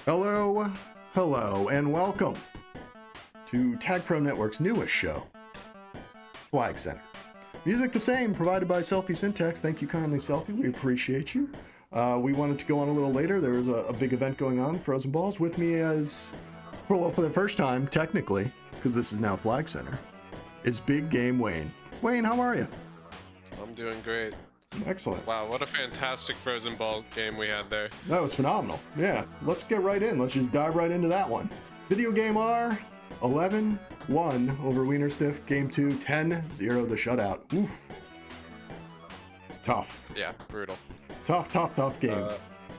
Hello, hello, and welcome to TagPro Network's newest show, Flag Center. Music the same, provided by SelfySyntax. Thank you kindly, Selfie. We appreciate you. We wanted to go on a little later. There was a big event going on, Frozen Balls. With me as, well, for the first time, technically, because this is now Flag Center, is Big Game Wayne. Wayne, how are you? I'm doing great. Excellent. Wow, what a fantastic Frozen Ball game we had there. No, it's phenomenal. Yeah, let's get right in. Let's just dive right into that one. Video game R, 11-1 over Wiener Stiff. Game 2, 10-0 the shutout. Oof. Tough. Yeah, brutal. Tough game.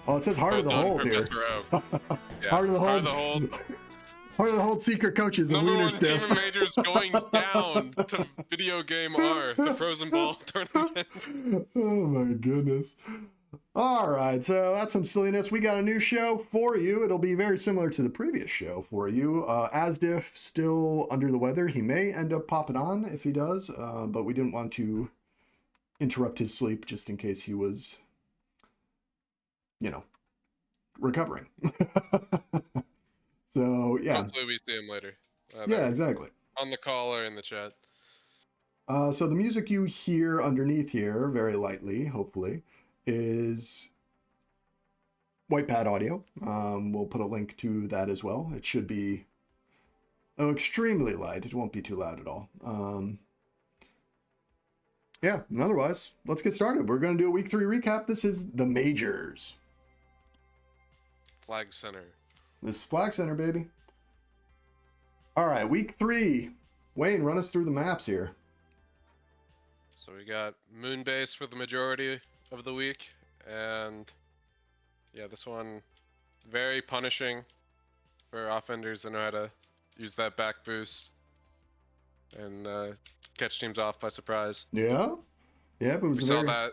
Oh, it says heart of the hold here. Yeah, Heart of the hold. Heart of the hold secret coaches of Number Wiener one Stiff. team of majors going down to Video Game R, the Frozen Ball tournament. Oh my goodness. All right, so that's some silliness. We got a new show for you. It'll be very similar to the previous show for you. Asdiff still under the weather. He may end up popping on if he does, but we didn't want to interrupt his sleep just in case he was, recovering. So, yeah. Hopefully we see him later. Yeah, exactly. On the call or in the chat. So the music you hear underneath here, very lightly, hopefully, is White Pad Audio. We'll put a link to that as well. It should be extremely light. It won't be too loud at all. Yeah, and otherwise, let's get started. We're going to do a week 3 recap. This is the majors. Flag Center. This is Flag Center, baby. All right, week 3. Wayne, run us through the maps here. So we got Moonbase for the majority of the week, and yeah, this one very punishing for offenders that know how to use that back boost and catch teams off by surprise. Yeah, but it was we saw that.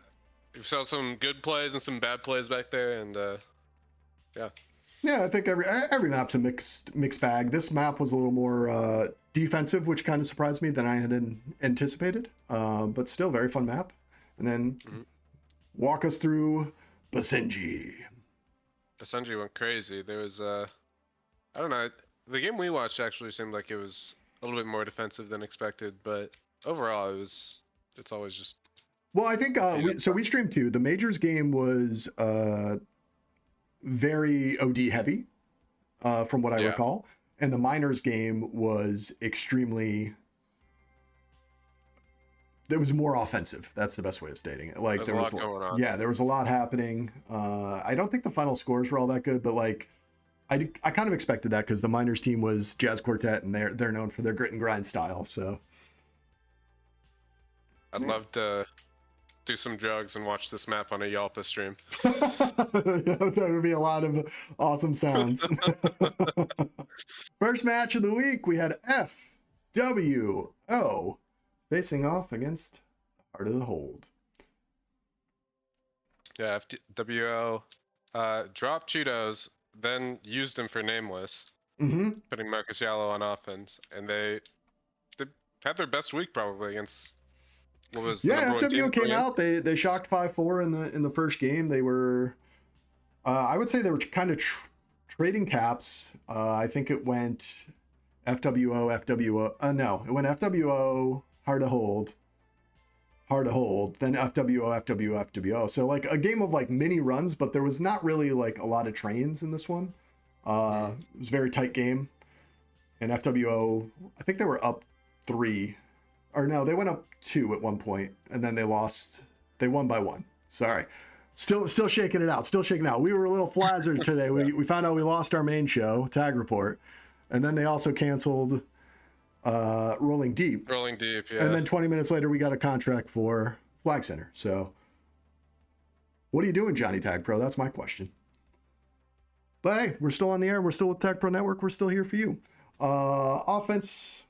We saw some good plays and some bad plays back there, and yeah. Yeah, I think every map's a mixed bag. This map was a little more defensive, which kind of surprised me than I had anticipated. But still, very fun map. And then walk us through Basenji. Basenji went crazy. There was I don't know. The game we watched actually seemed like it was a little bit more defensive than expected, but overall it's always just. Well, I think we streamed too. The majors game was very OD heavy, from what I recall, and the minors game was extremely. It was more offensive. That's the best way of stating it. Like there was a lot going on. Yeah, there was a lot happening. I don't think the final scores were all that good, but like I kind of expected that because the minors team was Jazz Quartet, and they're known for their grit and grind style. So I'd love to do some drugs and watch this map on a Yalpa stream. That would be a lot of awesome sounds. First match of the week, we had FWO facing off against Heart of the Hold. Yeah, FWO dropped Cheetos, then used him for Nameless, putting Marcus Yallo on offense, and they had their best week probably against. FWO came out. They shocked 5-4 in the first game. They were, I would say they were kind of trading caps. I think it went FWO. No, it went FWO, Hard to Hold, then FWO. So like a game of like mini runs, but there was not really like a lot of trains in this one. It was a very tight game, and FWO, I think they were up 3. Or no, they went up 2 at one point, and then they lost. They won by 1. Sorry. Still shaking it out. We were a little flazzard today. We found out we lost our main show, Tag Report, and then they also canceled Rolling Deep. Yeah. And then 20 minutes later, we got a contract for Flag Center. So what are you doing, Johnny TagPro? That's my question. But hey, we're still on the air. We're still with TagPro Network. We're still here for you. Offense.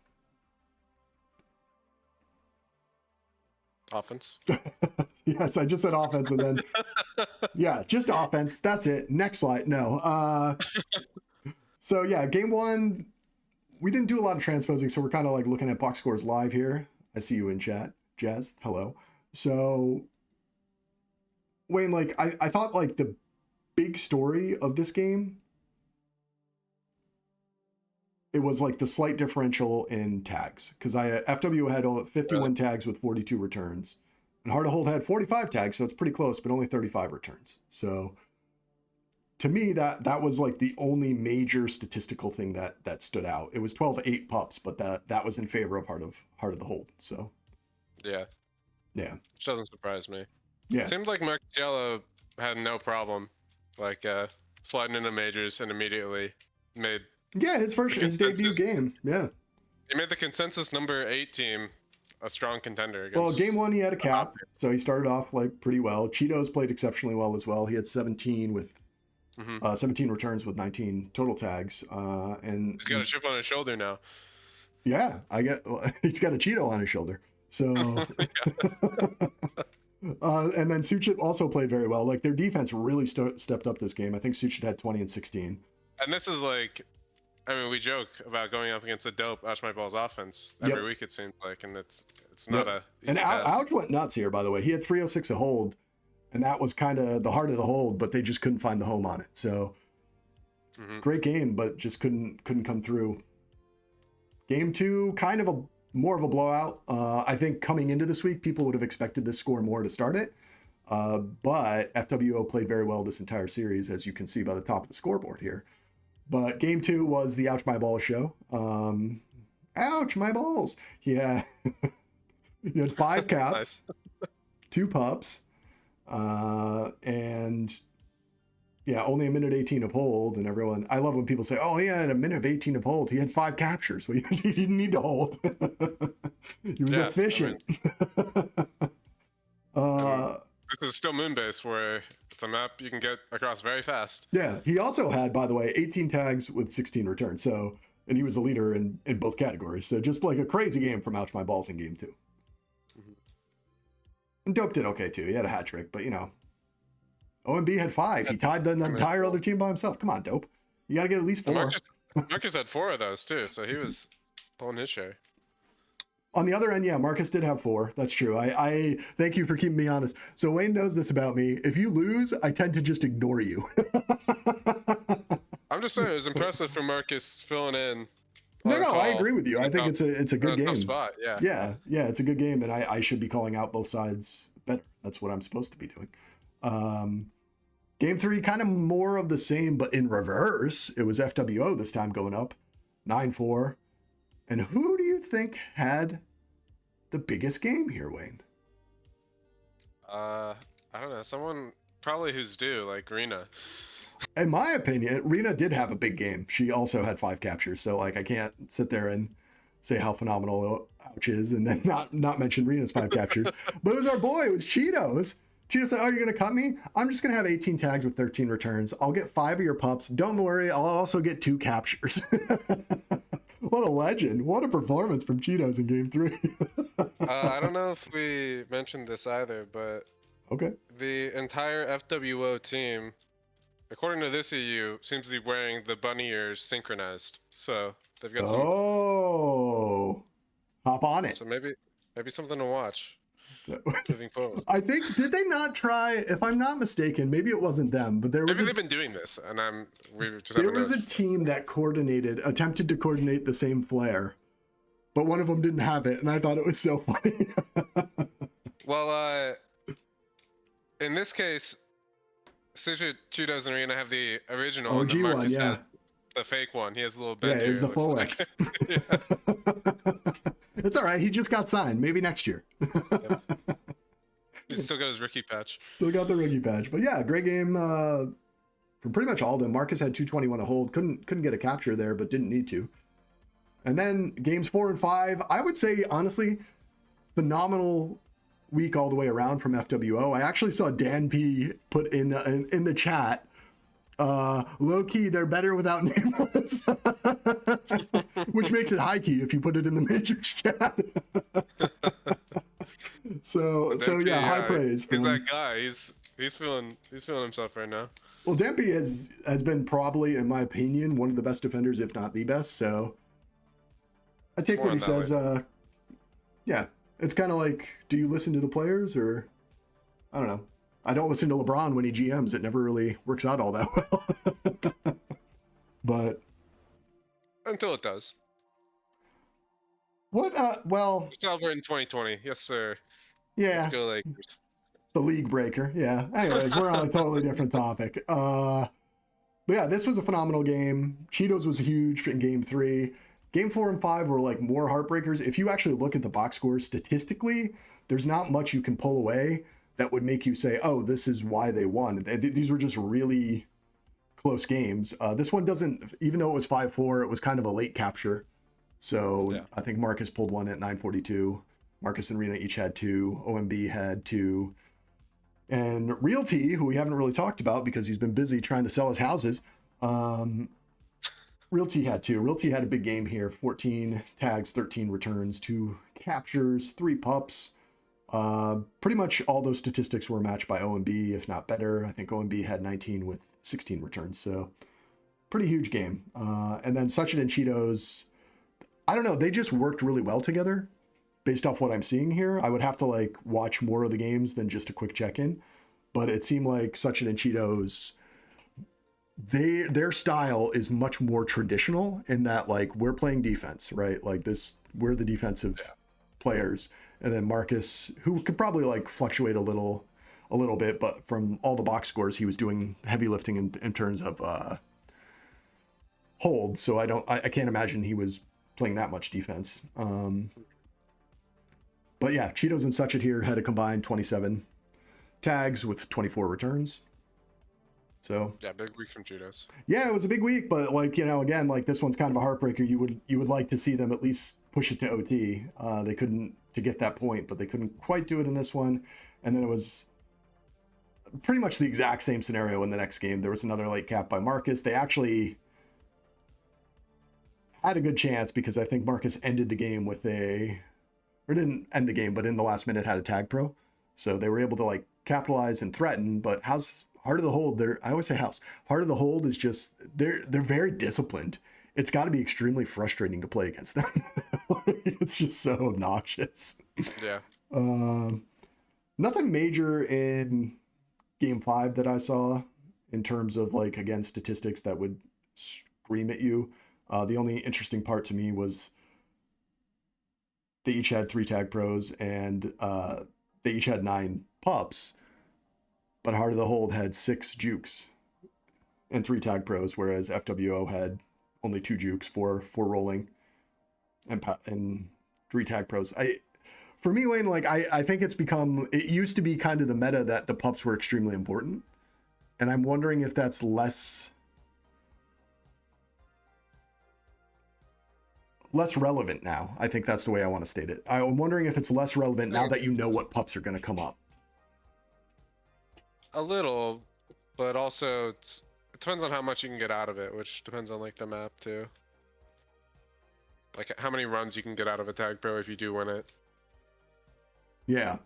Yes, I just said offense, and then just offense. That's it. Next slide. No. So yeah, game 1, we didn't do a lot of transposing, so we're kind of like looking at box scores live here. I see you in chat, Jazz. Hello. So Wayne, like I thought like the big story of this game it was like the slight differential in tags, because FW had 51 tags with 42 returns, and Hard to Hold had 45 tags, so it's pretty close, but only 35 returns. So to me, that was like the only major statistical thing that stood out. It was 12-8 pups, but that was in favor of Heart of the Hold. So yeah, which doesn't surprise me. Yeah, it seemed like Marciello had no problem, like sliding into majors and immediately made his debut game. Yeah, he made the consensus number 8 team a strong contender. Well, game 1 he had a cap, so he started off like pretty well. Cheetos played exceptionally well as well. He had 17 with 17 returns with 19 total tags, and he's got a chip on his shoulder now. Yeah, he's got a Cheeto on his shoulder. So, and then Suchit also played very well. Like their defense really stepped up this game. I think Suchit had 20 and 16. And this is like, I mean, we joke about going up against a dope Ouch My Balls offense every week, it seems like, and it's not a easy And task. Ouch went nuts here, by the way. He had 306 a hold, and that was kind of the heart of the hold, but they just couldn't find the home on it. So great game, but just couldn't come through. Game 2, kind of more of a blowout. I think coming into this week, people would have expected this score more to start it. But FWO played very well this entire series, as you can see by the top of the scoreboard here. But game 2 was the Ouch My Balls show. Ouch my balls. Yeah. He had 5 caps, 2 pups, and yeah, only a minute 18 of hold. And everyone, I love when people say, oh, he had a minute of 18 of hold. He had 5 captures. Well, he didn't need to hold. He was efficient. This is still Moonbase, where it's a map you can get across very fast. Yeah, he also had, by the way, 18 tags with 16 returns. So, and he was the leader in both categories. So just like a crazy game from Ouch My Balls in game 2. And Dope did okay too. He had a hat trick, but you know, OMB had 5. He tied the entire other team by himself. Come on, Dope. You got to get at least 4. Marcus had 4 of those too, so he was pulling his share. On the other end, yeah, Marcus did have 4. That's true. I thank you for keeping me honest. So Wayne knows this about me. If you lose, I tend to just ignore you. I'm just saying, it was impressive for Marcus filling in. No, I agree with you. I think it's a good game. Tough spot, yeah. Yeah, it's a good game, and I should be calling out both sides better. That's what I'm supposed to be doing. Game 3, kind of more of the same, but in reverse. It was FWO this time going up, 9-4. And who do you think had the biggest game here, Wayne? I don't know. Someone probably who's due, like Rena. In my opinion, Rena did have a big game. She also had 5 captures, so like I can't sit there and say how phenomenal Ouch is and then not mention Rena's 5 captures. But it was our boy. It was Cheetos. Cheetos said, oh, you're going to cut me? I'm just going to have 18 tags with 13 returns. I'll get 5 of your pups. Don't worry, I'll also get 2 captures. What a legend. What a performance from Cheetos in game 3. I don't know if we mentioned this either, but okay, the entire FWO team, according to this EU, seems to be wearing the bunny ears synchronized. So they've got some. Oh, hop on it. So maybe something to watch moving forward. I think, did they not try? If I'm not mistaken, maybe it wasn't them, but there was. Maybe they've been doing this, and there was a team that attempted to coordinate the same flare, but one of them didn't have it, and I thought it was so funny. Well, in this case, Cheetos and Rena have the original. OG one, yeah. The fake one. He has a little bend. Yeah, it's the full X. It's all right. He just got signed. Maybe next year. He's still got his rookie patch. Still got the rookie patch. But yeah, great game from pretty much all of them. Marcus had 221 to hold. Couldn't get a capture there, but didn't need to. And then games 4 and 5, I would say, honestly, phenomenal week all the way around from FWO. I actually saw Dan P put in the chat, low key, they're better without nameless, which makes it high key if you put it in the Matrix chat. so yeah, high praise. He's that guy. He's feeling himself right now. Well, Dampy has been probably, in my opinion, one of the best defenders, if not the best. So I take what he says. Yeah, it's kind of like, do you listen to the players, or I don't know. I don't listen to LeBron when he GMs. It never really works out all that well. But Until it does. What? Well, It's over in 2020. Yes, sir. yeah. Let's go Lakers. The league breaker. Yeah. Anyways, we're on a totally different topic. But yeah, this was a phenomenal game. Cheetos was huge in game 3. Game 4 and 5 were like more heartbreakers. If you actually look at the box scores statistically, there's not much you can pull away that would make you say, oh, this is why they won. These were just really close games. This one doesn't, even though it was 5-4, it was kind of a late capture. So yeah. I think Marcus pulled one at 9:42. Marcus and Rena each had 2. OMB had 2. And Realty, who we haven't really talked about because he's been busy trying to sell his houses, Realty had 2. Realty had a big game here. 14 tags, 13 returns, 2 captures, 3 pups. Pretty much all those statistics were matched by OMB, if not better. I think OMB had 19 with 16 returns. So pretty huge game. And then Sachin and Cheetos, I don't know. They just worked really well together based off what I'm seeing here. I would have to like watch more of the games than just a quick check-in. But it seemed like Sachin and Cheetos, their style is much more traditional in that like we're playing defense, right? Like this, we're the defensive players. And then Marcus, who could probably like fluctuate a little bit, but from all the box scores, he was doing heavy lifting in terms of hold. So I can't imagine he was playing that much defense. But yeah, Cheetos and Sachin here had a combined 27 tags with 24 returns. So yeah, big week from Cheetos. Yeah, it was a big week, but like, you know, again, like this one's kind of a heartbreaker. You would like to see them at least push it to OT. They couldn't to get that point, but they couldn't quite do it in this one. And then it was pretty much the exact same scenario in the next game. There was another late cap by Marcus. They actually had a good chance because I think Marcus ended the game with or didn't end the game, but in the last minute had a TagPro. So they were able to like capitalize and threaten, but Heart of the Hold, I always say Heart of the Hold is just, they're very disciplined. It's got to be extremely frustrating to play against them. It's just so obnoxious. Yeah. Nothing major in game 5 that I saw in terms of like, again, statistics that would scream at you. The only interesting part to me was they each had 3 tag pros and they each had 9 pups, but Heart of the Hold had 6 jukes and 3 tag pros, whereas FWO had only 2 jukes, 4 rolling and 3 tag pros. For me, Wayne, like I think it used to be kind of the meta that the pups were extremely important. And I'm wondering if that's less relevant now. I think that's the way I want to state it. I'm wondering if it's less relevant now that you know what pups are going to come up. A little, but also it depends on how much you can get out of it, which depends on like the map too. Like how many runs you can get out of a tag pro if you do win it. Yeah.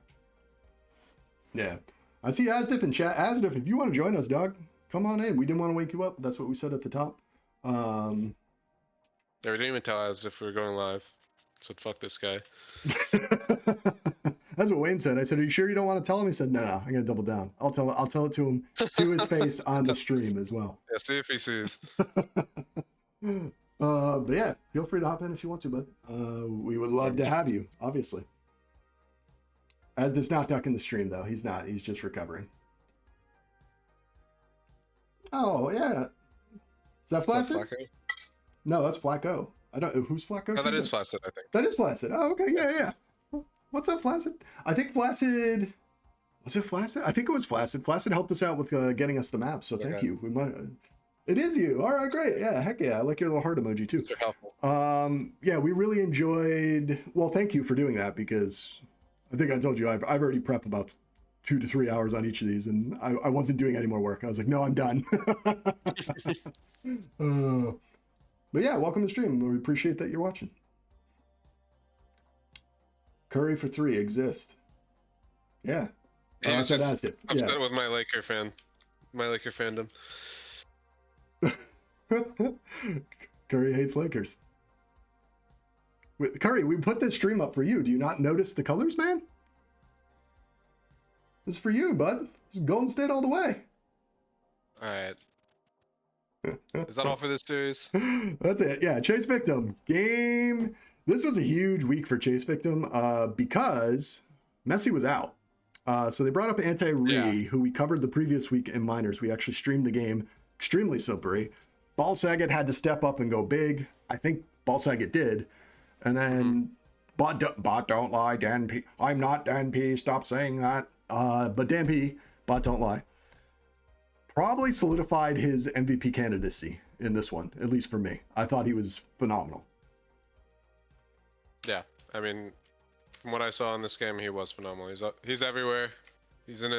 I see Asdif in chat. Asdif, if you want to join us, dog, come on in. We didn't want to wake you up. That's what we said at the top. Yeah, we didn't even tell us if we were going live. So fuck this guy. That's what Wayne said. I said, "Are you sure you don't want to tell him?" He said, "No, I'm gonna double down. I'll tell it to him to his face on the stream as well." Yeah, see if he sees. But yeah, feel free to hop in if you want to, bud. We would love to have you, obviously. Asdif's not ducking the stream though. He's not. He's just recovering. Oh yeah. Is that Flaccid? No, that's Flacco. I don't. Who's Flacco? No, that is Flaccid, I think. That is Flaccid. Oh, okay. Yeah. What's up, Flaccid? I think Flaccid. Was it Flaccid? I think it was Flaccid. Flaccid helped us out with getting us the map, so thank you. We might. It is you. All right, great. Yeah, heck yeah. I like your little heart emoji too. Yeah, we really enjoyed. Well, thank you for doing that because I think I told you I've already prepped about 2 to 3 hours on each of these, and I wasn't doing any more work. I was like, no, I'm done. But yeah, welcome to the stream. We appreciate that you're watching. Curry for 3 exist. Yeah. I'm upset with my Laker fandom. Curry hates Lakers. Curry, we put this stream up for you. Do you not notice the colors, man? This is for you, bud. This is Golden State all the way. All right. Is that all for this series? That's it. Yeah, Chase Victim game. This was a huge week for Chase Victim because Messi was out. So they brought up Anti-Re, who we covered the previous week in Minors. We actually streamed the game, extremely slippery. Ball Saget had to step up and go big. I think Ball Saget did. And then Bot don't lie, Dan P. I'm not Dan P. Stop saying that. But Dan P, Bot don't lie, probably solidified his MVP candidacy in this one, at least for me. I thought he was phenomenal. Yeah, I mean, from what I saw in this game, he was phenomenal. He's everywhere. He's at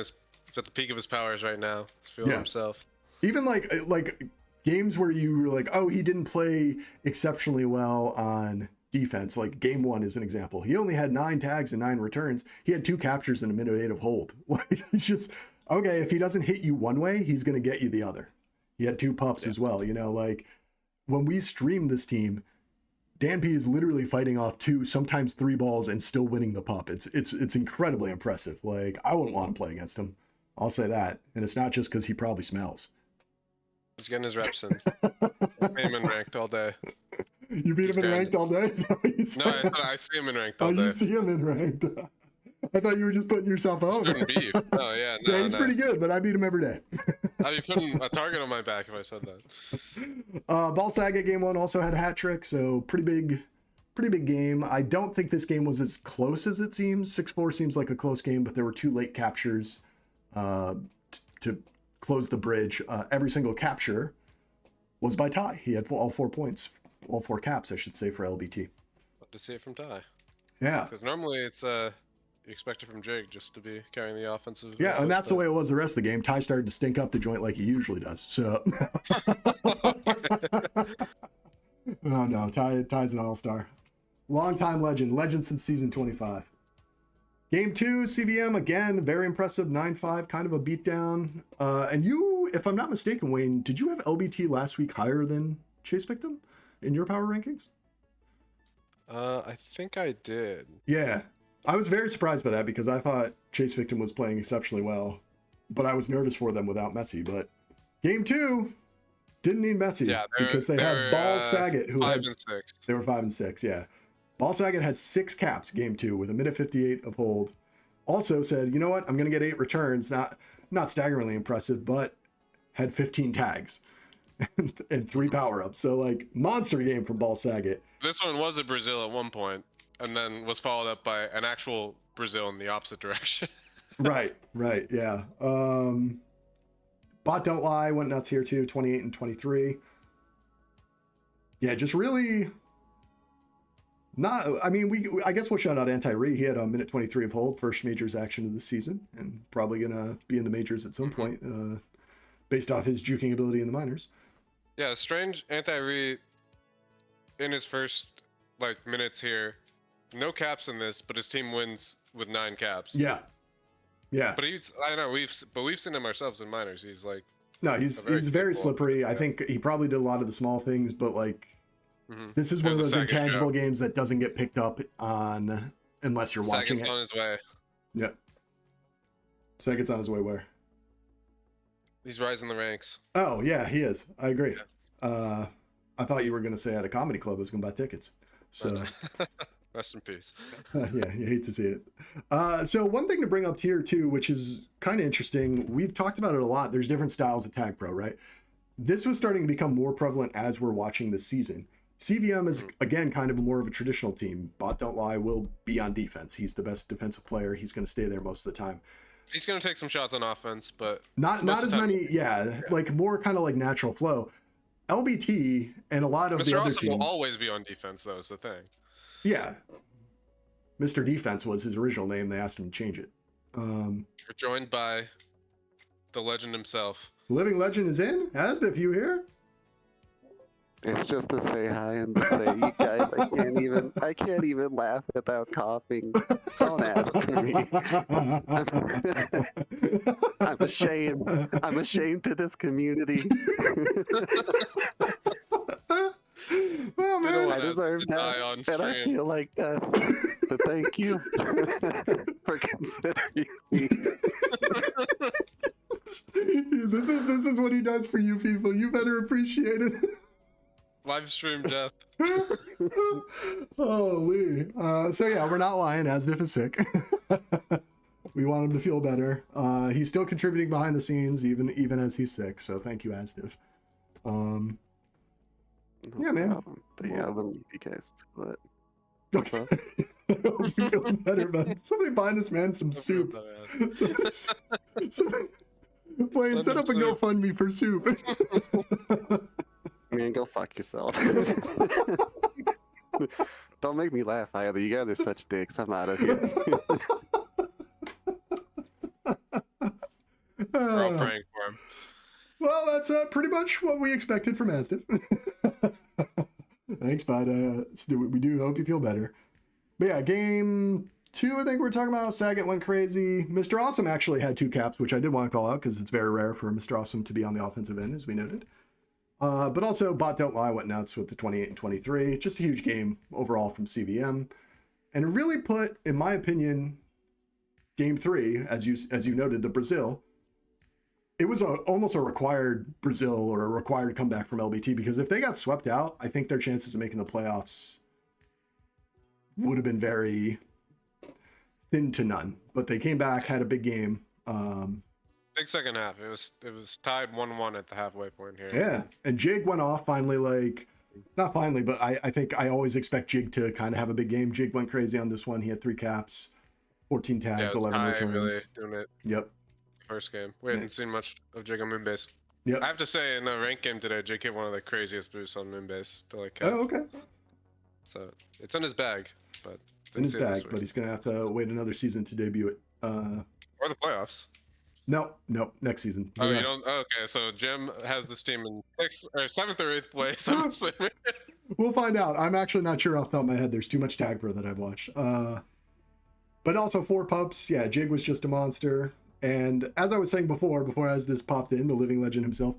the peak of his powers right now. He's feeling himself. Even like games where you were like, oh, he didn't play exceptionally well on defense. Like game 1 is an example. He only had 9 tags and 9 returns. He had 2 captures and a minute 8 of hold. Like it's just okay. If he doesn't hit you one way, he's gonna get you the other. He had 2 pups as well. You know, like when we stream this team, Dan P is literally fighting off 2, sometimes 3 balls and still winning the pup. It's incredibly impressive. Like I wouldn't want to play against him. I'll say that. And it's not just because he probably smells. He's getting his reps in. I see him in ranked all day. You beat him in ranked all day? No, I see him in ranked all day. Oh, you see him in ranked. I thought you were just putting yourself over. Beef. Oh, yeah. No, yeah, he's pretty good, but I beat him every day. I'd be putting a target on my back if I said that. Ball Saget game 1 also had a hat trick, so pretty big game. I don't think this game was as close as it seems. 6-4 seems like a close game, but there were 2 late captures to close the bridge. Every single capture was by Ty. He had all 4 points, all 4 caps, I should say, for LBT. Love to see it from Ty. Yeah. Because normally it's you expect it from Jake just to be carrying the offensive. Yeah, and that's the way it was the rest of the game. Ty started to stink up the joint like he usually does. So. Oh no, Ty's an all-star. Long-time legend since season 25. Game 2, CVM, again, very impressive, 9-5, kind of a beatdown. And you, if I'm not mistaken, Wayne, did you have LBT last week higher than Chase Victim in your power rankings? I think I did. Yeah, I was very surprised by that because I thought Chase Victim was playing exceptionally well, but I was nervous for them without Messi. But game 2 didn't need Messi because they had Ball Saget, who 5 had, and 6. They were 5 and 6, yeah. Ball Saget had 6 caps game 2 with a minute 58 of hold. Also said, you know what, I'm going to get 8 returns. Not staggeringly impressive, but had 15 tags and 3 power-ups. So, like, monster game from Ball Saget. This one was a Brazil at one point, and then was followed up by an actual Brazil in the opposite direction. Right, yeah. Bot Don't Lie went nuts here too, 28 and 23. Yeah, just really not. I mean, I guess we'll shout out Anti-Re. He had a minute 23 of hold, first majors action of the season, and probably gonna be in the majors at some point, based off his juking ability in the minors. Yeah, strange Anti-Re in his first minutes here. No caps in this, but his team wins with 9 caps. Yeah. But I don't know, we've seen him ourselves in minors. He's like he's very slippery. I think he probably did a lot of the small things, but this is one of those intangible games that doesn't get picked up on unless you're watching it. On his way. Yeah. Saget's on his way where? He's rising the ranks. Oh yeah, he is. I agree. Yeah. I thought you were gonna say at a comedy club I was gonna buy tickets. So rest in peace. Yeah, you hate to see it. So one thing to bring up here too, which is kind of interesting, we've talked about it a lot. There's different styles of TagPro, right? This was starting to become more prevalent as we're watching this season. CVM is, again, kind of more of a traditional team. Bot Don't Lie will be on defense. He's the best defensive player. He's going to stay there most of the time. He's going to take some shots on offense, but not as many. Yeah, like more kind of like natural flow. LBT and a lot of the other teams will always be on defense, though, is the thing. Yeah. Mr. Defense was his original name. They asked him to change it. We're joined by the legend himself. Living legend is in? Asdip, you here? It's just to say hi and to say, you guys, I can't even laugh without coughing. Don't ask me. I'm ashamed. I'm ashamed to this community. Well, man, I deserve death, and I feel like death. But thank you for considering me. He's This is what he does for you people. You better appreciate it. Live stream death. Holy. So yeah, we're not lying. Asdif is sick. We want him to feel better. He's still contributing behind the scenes, even as he's sick. So thank you, Asdif. No yeah, man. Problem. But yeah, I love you guys. But Okay. I hope you feel better, man. Somebody buy this man some soup. Somebody, Wayne, set up a GoFundMe for soup. Man, go fuck yourself. Don't make me laugh either. You guys are such dicks. I'm out of here. We're all praying for him. Well, that's pretty much what we expected from Asdif. Thanks, bud. We do hope you feel better. But yeah, game 2, I think we're talking about. Saget went crazy. Mr. Awesome actually had 2 caps, which I did want to call out because it's very rare for Mr. Awesome to be on the offensive end, as we noted. But also, Bot Don't Lie went nuts with the 28 and 23. Just a huge game overall from CVM. And it really put, in my opinion, game 3, as you noted, the Brazil, it was almost a required Brazil or a required comeback from LBT, because if they got swept out, I think their chances of making the playoffs would have been very thin to none. But they came back, had a big game. Big second half. It was tied 1-1 at the halfway point here. Yeah, and Jig went off finally, like, not finally, but I think I always expect Jig to kind of have a big game. Jig went crazy on this one. He had 3 caps, 14 tags, 11 returns. Really doing it. Yep. First game. We hadn't seen much of Jig on Moonbase. Yep. I have to say, in the ranked game today, Jig hit one of the craziest boosts on Moonbase to like. Oh, okay. So it's in his bag, but in his bag, but he's gonna have to wait another season to debut it. Or the playoffs. No, next season. Oh, you don't? Oh, okay, so Jim has this team in 6th or 7th or 8th place. I'm assuming. We'll find out. I'm actually not sure off the top of my head. There's too much TagPro that I've watched. But also 4 pups. Yeah, Jig was just a monster. And as I was saying before as this popped in, the living legend himself,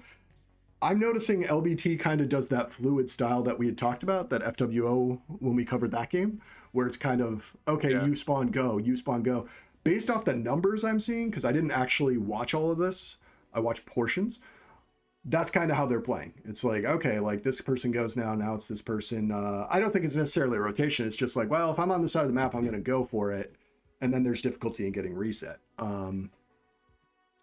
I'm noticing LBT kind of does that fluid style that we had talked about, that FWO when we covered that game, where it's kind of, okay, you spawn, go. Based off the numbers I'm seeing, because I didn't actually watch all of this, I watched portions, that's kind of how they're playing. It's like, okay, like this person goes now it's this person. I don't think it's necessarily a rotation. It's just like, well, if I'm on the side of the map, I'm going to go for it. And then there's difficulty in getting reset.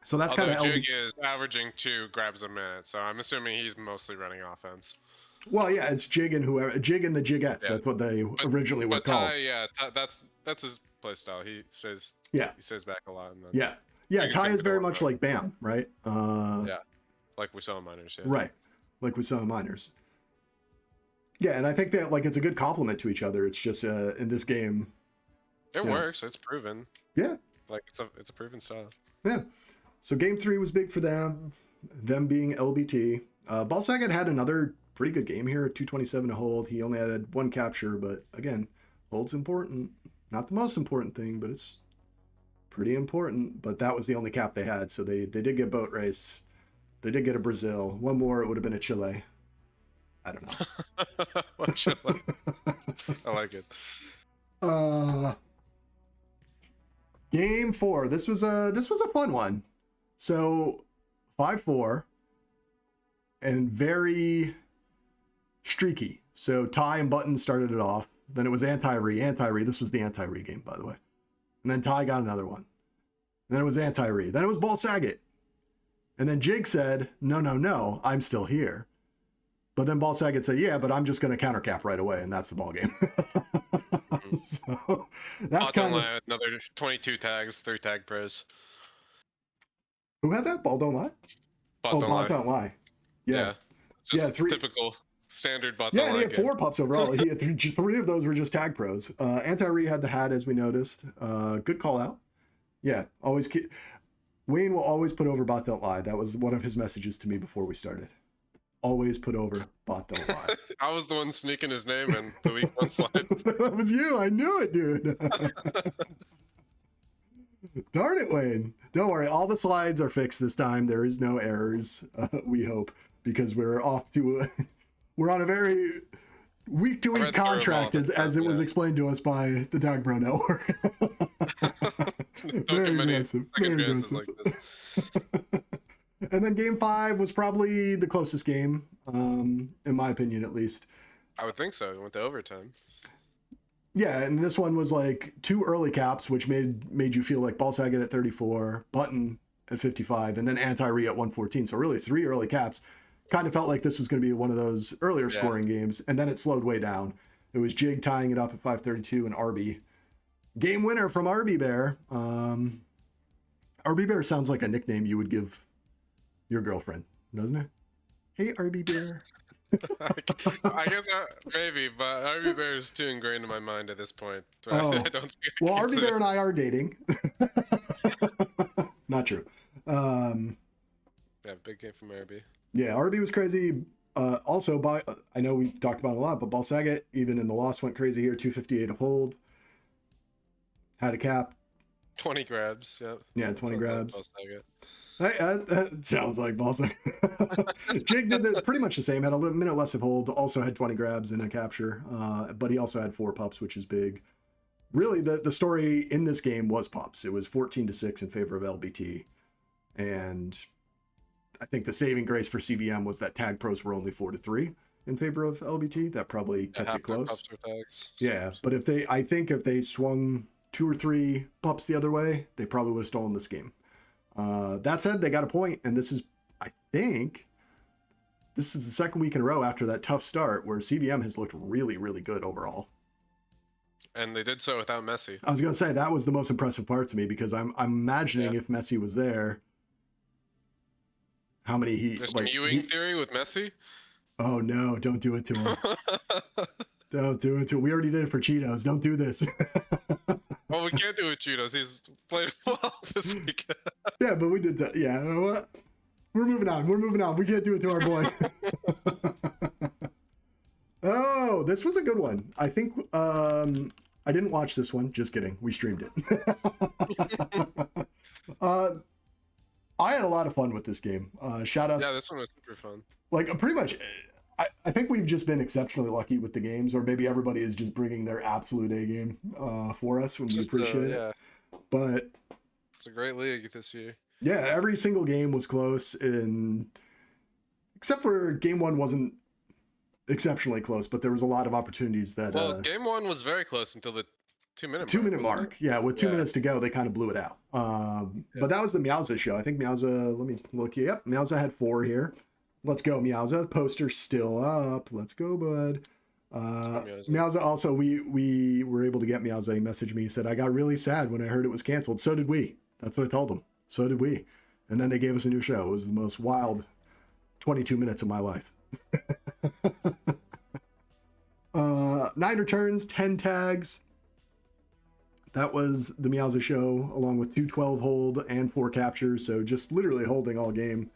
So that's kind of Jig is averaging 2 grabs a minute, so I'm assuming he's mostly running offense. Well, yeah, it's Jig and the Jigettes. Yeah. That's what they originally were called. That's his play style. He stays back a lot. And then yeah. Ty is very much like Bam, right? Yeah, like we saw in Miners. Yeah. Right, like we saw in Miners. Yeah, and I think that like it's a good complement to each other. It's just in this game, it works. It's proven. Yeah, like it's a proven style. Yeah. So game 3 was big for them being LBT. Ball Saget had another pretty good game here, 227 to hold. He only had 1 capture, but again, hold's important. Not the most important thing, but it's pretty important. But that was the only cap they had, so they did get boat race. They did get a Brazil. One more, it would have been a Chile. I don't know. What Chile? I like it. Game 4. This was a fun one. So 5-4 and very streaky. So Ty and Button started it off. Then it was anti-re. This was the anti-re game, by the way. And then Ty got another one. And then it was anti-re. Then it was Ball Saget. And then Jig said, no, I'm still here. But then Ball Saget said, yeah, but I'm just going to counter cap right away. And that's the ball game. So that's kind of another 22 tags, 3 TagPros. Who had that? Ball Don't Lie? Ball Don't Lie. Yeah. Just 3 typical standard Bot Don't Lie. Yeah, and he had 4 pups overall. He had 3 of those were just TagPros. Anti-Re had the hat, as we noticed. Good call out. Yeah, always. Wayne will always put over Bot Don't Lie. That was one of his messages to me before we started. Always put over Bot Don't Lie. I was the one sneaking his name in the week 1 slides. That was you. I knew it, dude. Darn it, Wayne. Don't worry. All the slides are fixed this time. There is no errors, we hope, because we're on a very week-to-week contract, as it was explained to us by the TagPro Network. Very aggressive. Very aggressive. Like this. And then game 5 was probably the closest game, in my opinion, at least. I would think so. It went to overtime. Yeah, and this one was like 2 early caps, which made you feel like ball sagging at 34, button at 55, and then anti-re at 114. So really 3 early caps. Kind of felt like this was going to be one of those earlier scoring games, and then it slowed way down. It was Jig tying it up at 532 and Arby. Game winner from Arby Bear. Arby Bear sounds like a nickname you would give your girlfriend, doesn't it? Hey, Arby Bear. I guess maybe, but Arby Bear is too ingrained in my mind at this point. Oh. I don't think Well, Arby Bear and I are dating. Not true. Yeah, big game from Arby. Yeah, Arby was crazy. Also, I know we talked about it a lot, but Ball Saget, even in the loss, went crazy here. 258 of hold. Had a cap. 20 grabs, yep. Yeah, 20 grabs. Like That sounds like Ball Saget. Jig did pretty much the same. Had a minute less of hold. Also had 20 grabs in a capture. But he also had 4 pups, which is big. Really, the story in this game was pups. It was 14-6 in favor of LBT. And I think the saving grace for CVM was that tag pros were only 4-3 in favor of LBT. That probably kept it close. Yeah, but if they swung 2 or 3 pups the other way, they probably would have stolen this game. That said, they got a point, and I think this is the second week in a row after that tough start where CVM has looked really, really good overall. And they did so without Messi. I was going to say that was the most impressive part to me, because I'm imagining if Messi was there, how many There's some Ewing theory with Messi? Oh no, don't do it to him. Don't do it to him. We already did it for Cheetos. Don't do this. Well, we can't do it with Cheetos. He's played well this week. Yeah, but we did that. Yeah, you know what? We're moving on. We can't do it to our boy. Oh, this was a good one. I think I didn't watch this one. Just kidding. We streamed it. I had a lot of fun with this game. Shout out. Yeah, this one was super fun. Like, pretty much, I think we've just been exceptionally lucky with the games, or maybe everybody is just bringing their absolute A game for us, when we appreciate it. But it's a great league this year. Yeah, every single game was close, except for game 1 wasn't exceptionally close, but there was a lot of opportunities that. Well, game 1 was very close until the 2-minute mark. Yeah, with 2 minutes to go, they kind of blew it out. But that was the Meowza show. I think Meowza, let me look. Yep, Meowza had 4 here. Let's go, Meowza. Poster's still up. Let's go, bud. Meowza also, we were able to get Meowza. He messaged me. He said, I got really sad when I heard it was canceled. So did we. That's what I told him. So did we. And then they gave us a new show. It was the most wild 22 minutes of my life. 9 returns, 10 tags. That was the Meowza show, along with 212 hold and 4 captures. So just literally holding all game.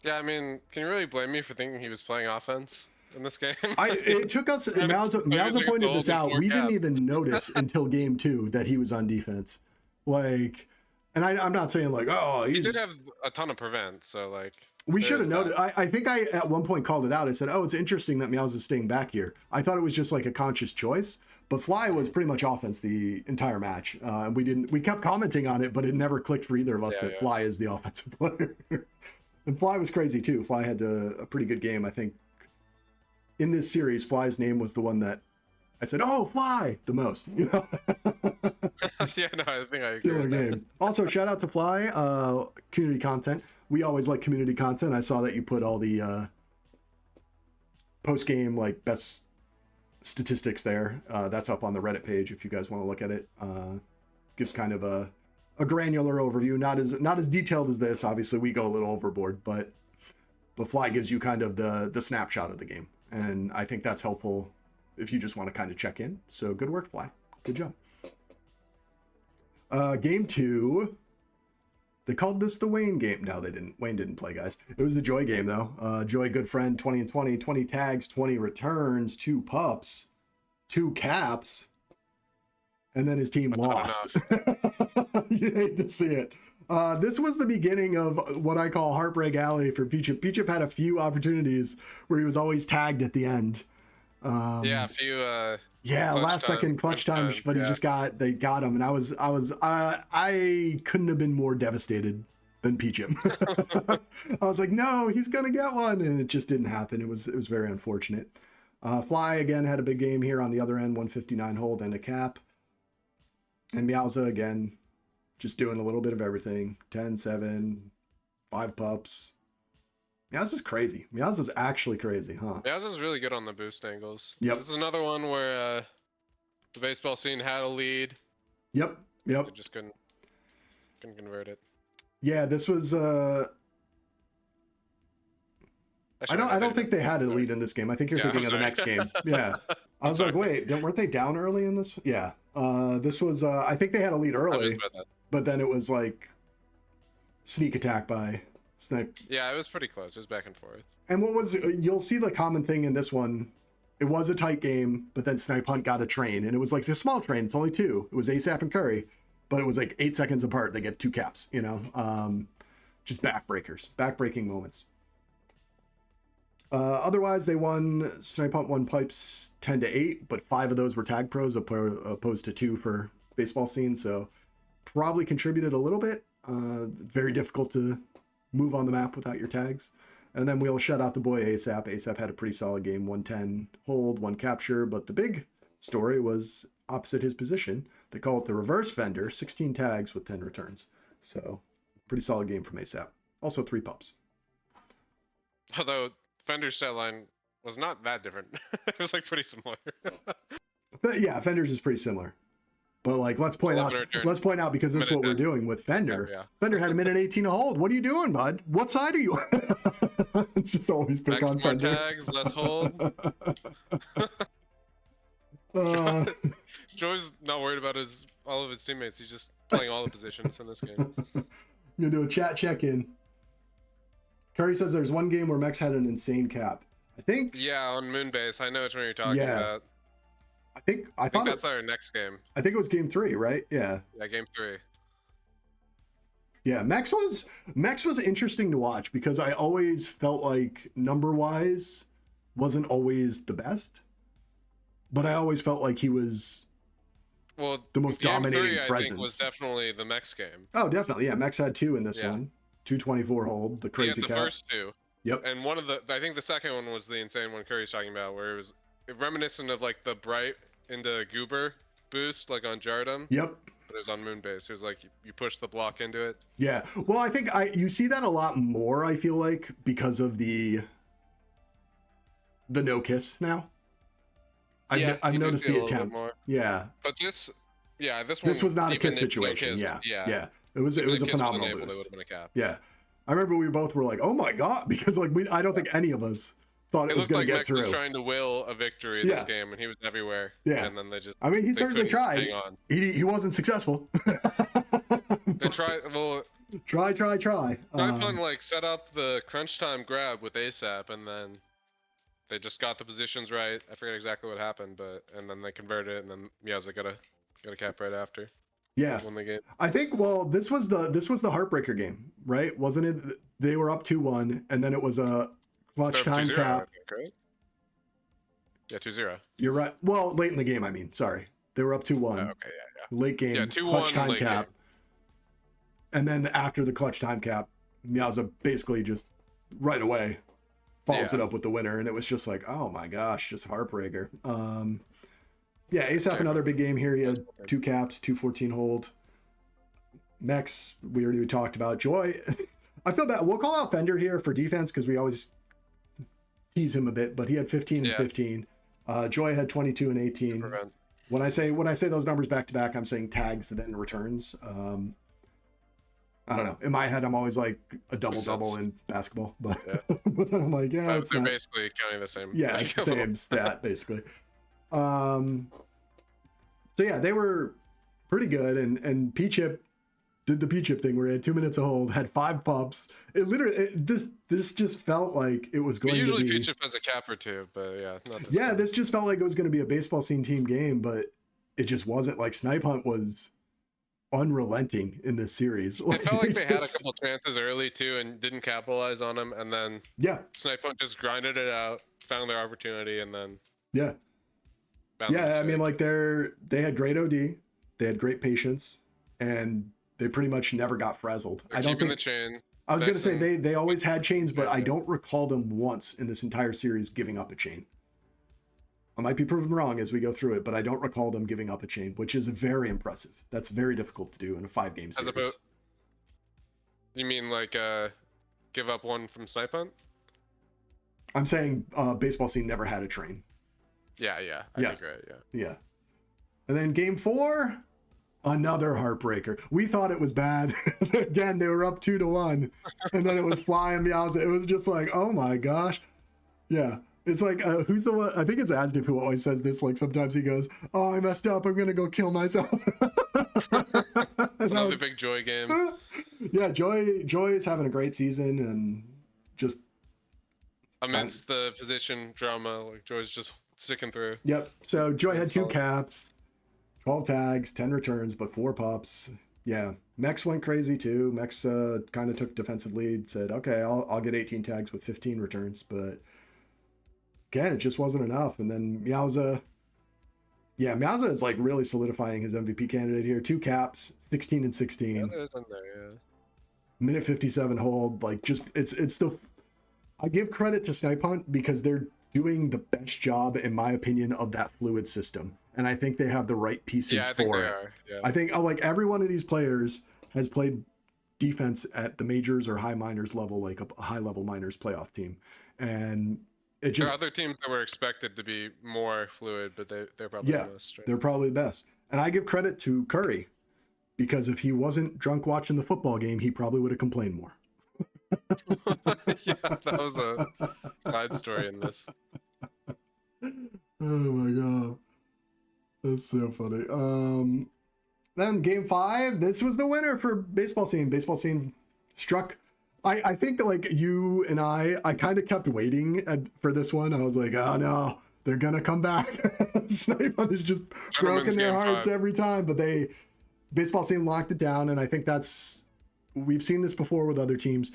Yeah, I mean, can you really blame me for thinking he was playing offense in this game? It took us. Meowza pointed this out. We didn't even notice until game 2 that he was on defense. Like, and I'm not saying like, oh, he did have a ton of prevent, so like. We should have noted. I think I at one point called it out. I said, oh, it's interesting that Meowza's staying back here. I thought it was just like a conscious choice. But Fly was pretty much offense the entire match. We kept commenting on it, but it never clicked for either of us that Fly is the offensive player. And Fly was crazy too. Fly had a pretty good game. I think in this series, Fly's name was the one that I said, oh, Fly, the most. You know? Yeah, no, I think I agree with that. Also, shout out to Fly, community content. We always like community content. I saw that you put all the post-game like best statistics there. That's up on the Reddit page if you guys want to look at it. Gives kind of a granular overview, not as detailed as this. Obviously, we go a little overboard, but Fly gives you kind of the snapshot of the game, and I think that's helpful if you just want to kind of check in. So good work, Fly. Good job. Game 2. They called this the Wayne game. No, they didn't. Wayne didn't play, guys. It was the Joy game, though. Joy, good friend, 20 and 20, 20 tags, 20 returns, 2 pups, 2 caps, and then his team lost. You hate to see it. This was the beginning of what I call Heartbreak Alley for Peachip. Peachip had a few opportunities where he was always tagged at the end. Yeah, a few. Last second clutch time, but they got him, and I couldn't have been more devastated than Peach him. I was like, no, he's gonna get one, and it just didn't happen. It was very unfortunate. Fly again had a big game here on the other end, 159 hold and a cap. And Meowza again, just doing a little bit of everything. 10-7, 5 pups. Meowza's crazy. Meowza's actually crazy, huh? Meowza's really good on the boost angles. Yep. This is another one where the baseball scene had a lead. Yep. They just couldn't convert it. Yeah, this was Actually, I don't think they had a lead in this game. I think you're thinking of the next game. Yeah. I was like, wait, weren't they down early in this? Yeah. This was I think they had a lead early, but then it was like sneak attack by Snipe. Yeah, it was pretty close. It was back and forth. And what was you'll see the common thing in this one. It was a tight game, but then Snipe Hunt got a train, and it was like a small train. It's only 2. It was ASAP and Curry, but it was like 8 seconds apart. They get 2 caps, you know, just backbreaking moments. Otherwise, they won. Snipe Hunt won pipes 10-8, but 5 of those were tag pros opposed to 2 for baseball scene. So probably contributed a little bit. Very difficult to move on the map without your tags. And then we'll shout out the boy ASAP. ASAP had a pretty solid game, 110 hold, 1 capture. But the big story was opposite his position. They call it the reverse Fender, 16 tags with 10 returns. So pretty solid game from ASAP. Also 3 pups. Although Fender's stat line was not that different. It was like pretty similar. But yeah, Fender's is pretty similar. But like, let's point out because this is what we're doing with Fender. Yeah. Fender had a minute 18 to hold. What are you doing, bud? What side are you? Just always pick on Fender. More tags, less hold. Joey's not worried about all of his teammates. He's just playing all the positions in this game. I'm gonna do a chat check-in. Curry says there's one game where Mex had an insane cap. I think. Yeah, on Moonbase. I know which one you're talking about. I think that's our next game. I think it was game 3, right? Yeah. Yeah, game 3. Yeah, Mex was interesting to watch because I always felt like number-wise wasn't always the best, but I always felt like he was the most dominating presence. I think was definitely the Mex game. Oh, definitely. Yeah, Mex had 2 in this one. 224 hold, the crazy cap. The first 2. Yep. And I think the second one was the insane one Curry's talking about, where it was reminiscent of like the bright into goober boost, like on Jardum. Yep. But it was on Moonbase. It was like you push the block into it. Yeah. Well, I think you see that a lot more, I feel like, because of the no-kiss now. I've noticed the attempt. Yeah. But this was not a kiss situation. Yeah. It was a phenomenal boost. Yeah. I remember we both were like, oh my God, because like I don't think any of us thought it was going to get through. He was trying to will a victory this game, and he was everywhere. Yeah. And then they just. I mean, he certainly tried. He wasn't successful. They tried. Well. Try. Triphon like set up the crunch time grab with ASAP, and then they just got the positions right. I forget exactly what happened, and then they converted it, and then Meowza got a cap right after. Yeah. Won the game. I think. Well, this was the heartbreaker game, right? Wasn't it? They were up 2-1, and then it was a clutch time cap. I think, right? Yeah, 2-0. You're right. Well, late in the game, I mean. Sorry. They were up 2-1. Oh, okay, yeah. Late game, yeah, 2-1, clutch time cap. Game. And then after the clutch time cap, Meowza basically just right away follows it up with the winner. And it was just like, oh my gosh, just heartbreaker. Yeah, ASAP, another big game here. He had 2 caps, 214 hold. Mex, we already talked about. Joy, I feel bad. We'll call out Fender here for defense because we always tease him a bit, but he had 15 and 15. Joy had 22 and 18. When I say those numbers back to back, I'm saying tags and then returns. I don't know. In my head, I'm always like a double in basketball, but but then I'm like, yeah, they're basically counting the same. Yeah, it's the same stat basically. So yeah, they were pretty good, and P-Chip did the P-Chip thing where he had 2 minutes of hold, had 5 pups. It literally this just felt like it was going to be. Usually P-Chip has a cap or 2, but yeah, not this yeah, this just felt like it was going to be a baseball scene team game, but it just wasn't. Like Snipe Hunt was unrelenting in this series. Like, I felt like they had a couple chances early too and didn't capitalize on them, and then Snipe Hunt just grinded it out, found their opportunity, and then I mean, like they had great OD, they had great patience, and They pretty much never got frazzled. They're keeping the chain. I was going to say they always had chains, but I don't recall them once in this entire series giving up a chain. I might be proven wrong as we go through it, but I don't recall them giving up a chain, which is very impressive. That's very difficult to do in a 5-game series. You mean like give up one from Snipe Hunt? I'm saying baseball scene never had a train. Yeah. I think right, yeah. And then game 4, another heartbreaker. We thought it was bad. Again, they were up 2-1, and then it was flying Meowza. It was just like, oh my gosh. Yeah. It's like, who's the one? I think it's Asdip who always says this. Like sometimes he goes, oh, I messed up. I'm going to go kill myself. Another big Joy game. Yeah, Joy is having a great season and just. Amidst the position drama, like Joy's just sticking through. Yep. So Joy had 2 caps, 12 tags, 10 returns, but 4 pups. Yeah. Mex went crazy too. Mex kind of took defensive lead, said, okay, I'll get 18 tags with 15 returns, but again, it just wasn't enough. And then Meowza is like really solidifying his MVP candidate here. 2 caps, 16 and 16. Yeah, there's one there, yeah. Minute 57 hold. Like just it's the. I give credit to Snipe Hunt because they're doing the best job, in my opinion, of that fluid system, and I think they have the right pieces for it. Yeah. I think like every one of these players has played defense at the majors or high minors level, like a high level minors playoff team, and it just. There are other teams that were expected to be more fluid, but they're probably the most. Right? They're probably the best, and I give credit to Curry because if he wasn't drunk watching the football game, he probably would have complained more. Yeah, that was a side story in this. Oh my god, that's so funny. Then game 5, this was the winner for baseball scene. Baseball scene struck. I think that like you and I kind of kept waiting for this one. I was like, oh no, they're gonna come back. Snipe Hunt is just broken their hearts every time, but baseball scene locked it down, and I think we've seen this before with other teams.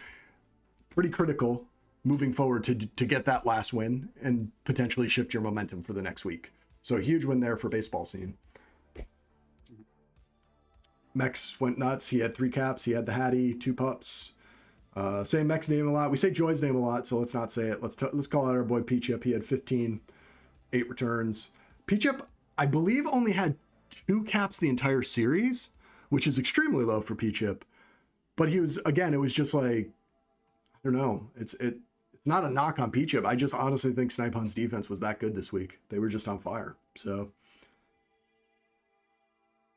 Pretty critical moving forward to get that last win and potentially shift your momentum for the next week. So a huge win there for baseball scene. Mex went nuts. He had 3 caps. He had the Hattie, 2 pups. Say Mex's name a lot. We say Joy's name a lot, so let's not say it. Let's call out our boy P-Chip. He had 15, 8 returns. P-Chip, I believe, only had 2 caps the entire series, which is extremely low for P-Chip. But he was, again, it was just like, I don't know. It's not a knock on P-Chip. I just honestly think Snipe Hunt's defense was that good this week. They were just on fire. So,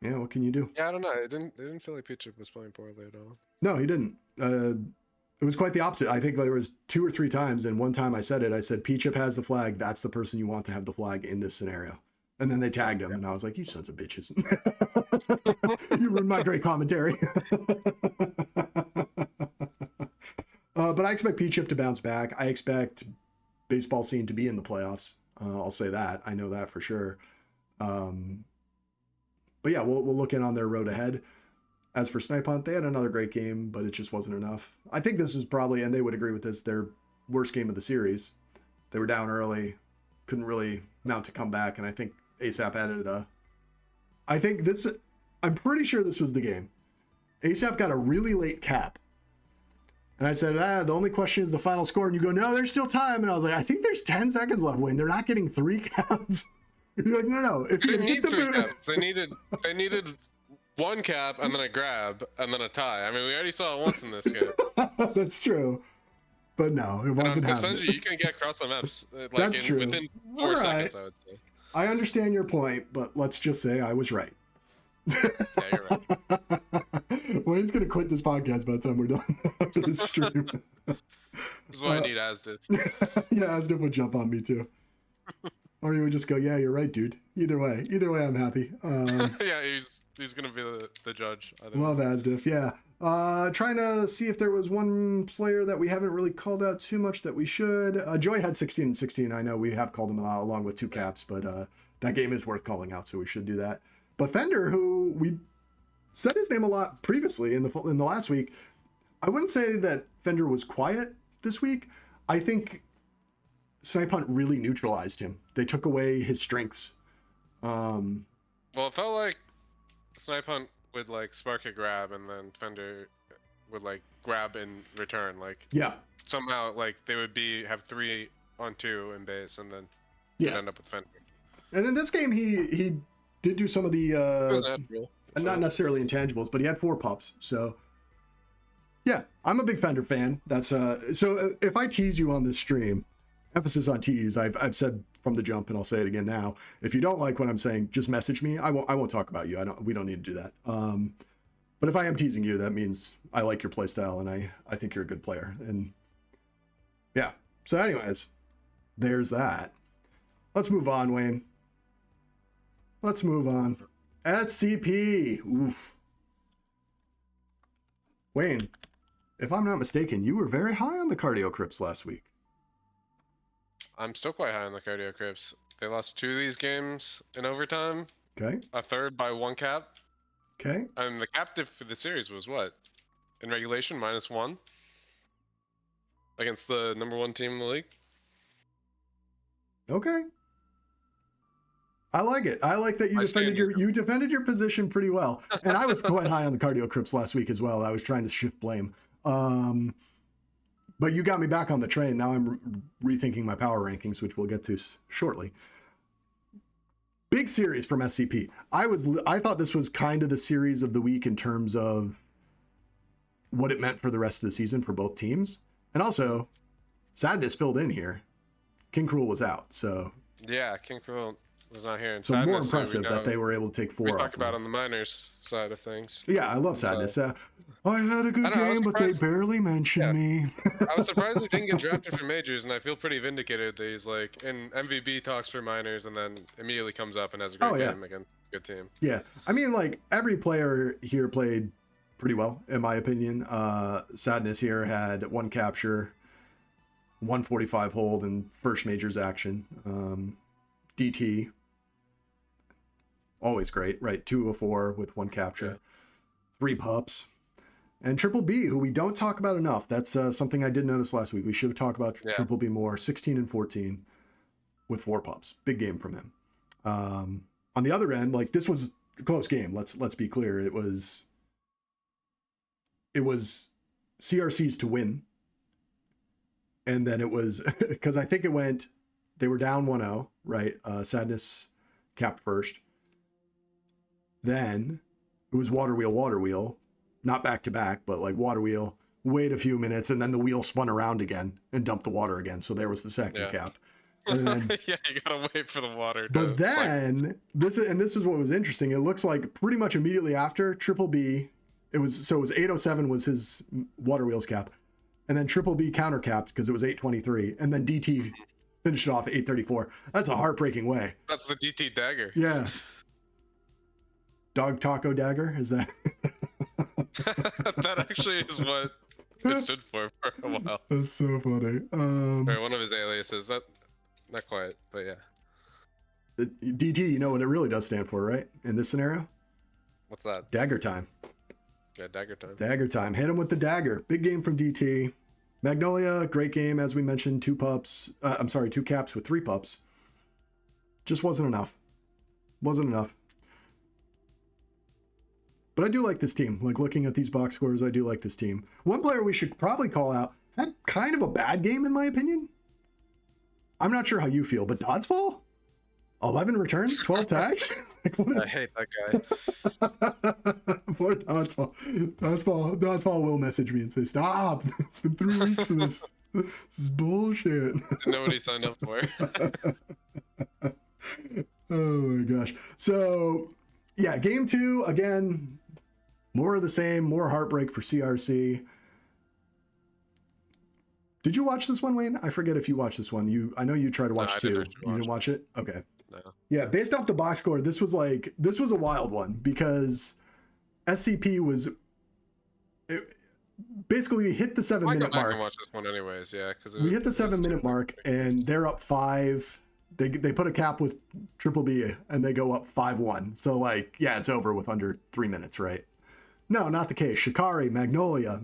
yeah, what can you do? Yeah, I don't know. It didn't feel like P-Chip was playing poorly at all. No, he didn't. It was quite the opposite. I think there was 2 or 3 times, and one time I said, P-Chip has the flag. That's the person you want to have the flag in this scenario. And then they tagged him, and I was like, you sons of bitches. You ruined my great commentary. But I expect P-Chip to bounce back. I expect baseball scene to be in the playoffs. I'll say that. I know that for sure. But yeah, we'll look in on their road ahead. As for Snipe Hunt, they had another great game, but it just wasn't enough. I think this was probably, and they would agree with this, their worst game of the series. They were down early, couldn't really mount a comeback, and I think ASAP added I'm pretty sure this was the game. ASAP got a really late cap. And I said, the only question is the final score. And you go, no, there's still time. And I was like, I think there's 10 seconds left, Wayne. They're not getting 3 caps. You're like, no. If they need 3 caps. They needed 1 cap and then a grab and then a tie. I mean, we already saw it once in this game. That's true. But no, it wasn't happening. Essentially, you can get across the maps That's true. Within 4 seconds, I would say. I understand your point, but let's just say I was right. Yeah, you're right. Wayne's going to quit this podcast by the time we're done after this stream. This is why I need Asdip. Yeah, Asdip would jump on me too. Or he would just go, yeah, you're right, dude. Either way, I'm happy. Yeah, he's going to be the judge. Love Asdip, yeah. Trying to see if there was one player that we haven't really called out too much that we should. Joy had 16 and 16. I know we have called him out along with 2 caps, but that game is worth calling out, so we should do that. But Fender, who we said his name a lot previously in the last week, I wouldn't say that Fender was quiet this week. I think Snipe Hunt really neutralized him. They took away his strengths. Well, it felt like Snipe Hunt would like spark a grab, and then Fender would like grab in return. Like Yeah. somehow like they would have 3 on 2 in base, and then Yeah. end up with Fender. And in this game, he did do some of the It was natural. not necessarily intangibles, but he had 4 pups. So yeah, I'm a big Fender fan. That's so if I tease you on this stream, emphasis on tease, I've said from the jump, and I'll say it again now. If you don't like what I'm saying, just message me. I won't talk about you. We don't need to do that. But if I am teasing you, that means I like your playstyle, and I think you're a good player. And yeah. So anyways, there's that. Let's move on, Wayne. Let's move on. SCP. Oof. Wayne, if I'm not mistaken, you were very high on the Cardio Crips last week. I'm still quite high on the Cardio Crips. They lost 2 of these games in overtime. Okay. A third by 1 cap. Okay. And the captive for the series was what? In regulation, -1 against the #1 team in the league. Okay. I like it. I like that you defended your position pretty well. And I was quite high on the Cardio Crips last week as well. I was trying to shift blame. But you got me back on the train. Now I'm rethinking my power rankings, which we'll get to shortly. Big series from SCP. I thought this was kind of the series of the week in terms of what it meant for the rest of the season for both teams. And also, Sadness filled in here. King Cruel was out, so... Yeah, King Cruel was not here. And so Sadness, more impressive that they were able to take 4 we off. talked about on the minors side of things. Yeah, I love Sadness. I had a good game, but they barely mentioned me. I was surprised he didn't get drafted for majors, and I feel pretty vindicated that he's like in MVB talks for minors, and then immediately comes up and has a great game against a good team. Yeah, I mean, like every player here played pretty well, in my opinion. Sadness here had 1 capture, 145 hold, and first majors action. DT, always great, right? 2 of 4 with 1 capture, 3 pups. And Triple B, who we don't talk about enough. That's something I did notice last week. We should have talked about Triple B more. 16 and 14 with 4 pups. Big game from him. On the other end, like this was a close game. Let's be clear. It was CRC's to win. And then it was because I think they were down 1-0, right? Sadness capped first. Then it was water wheel. Not back to back, but like water wheel, wait a few minutes, and then the wheel spun around again and dumped the water again. So there was the second cap. And then, yeah, you gotta wait for the water. But then this is what was interesting. It looks like pretty much immediately after Triple B, it was 807 was his water wheels cap, and then Triple B counter capped because it was 823, and then DT finished it off at 834. That's a heartbreaking way. That's the DT dagger. Yeah. Dog taco dagger, is that? That actually is what it stood for a while. That's so funny. Or one of his aliases. Not quite, but yeah. DT, you know what it really does stand for, right? In this scenario? What's that? Dagger time. Yeah, dagger time. Dagger time. Hit him with the dagger. Big game from DT. Magnolia, great game, as we mentioned. 2 caps with 3 pups. Just wasn't enough. But I do like this team. Like looking at these box scores, I do like this team. One player we should probably call out had kind of a bad game in my opinion. I'm not sure how you feel, but Doddsfall? 11 returns, 12 tags? I hate that guy. Poor Doddsfall. Doddsfall will message me and say, stop. It's been 3 weeks of this. This is bullshit. Didn't know what he signed up for. Oh my gosh. So, yeah, game 2, again, more of the same, more heartbreak for CRC. Did you watch this one, Wayne? I forget if you watched this one. I know you tried to watch 2. You didn't watch it? Okay. No. Yeah, based off the box score, this was a wild one because SCP was basically we hit the 7-minute mark. I can watch this one anyways, yeah. We hit the 7-minute mark and they're up 5. They put a cap with Triple B and they go up 5-1. So like, yeah, it's over with under 3 minutes, right? No, not the case. Shikari, Magnolia,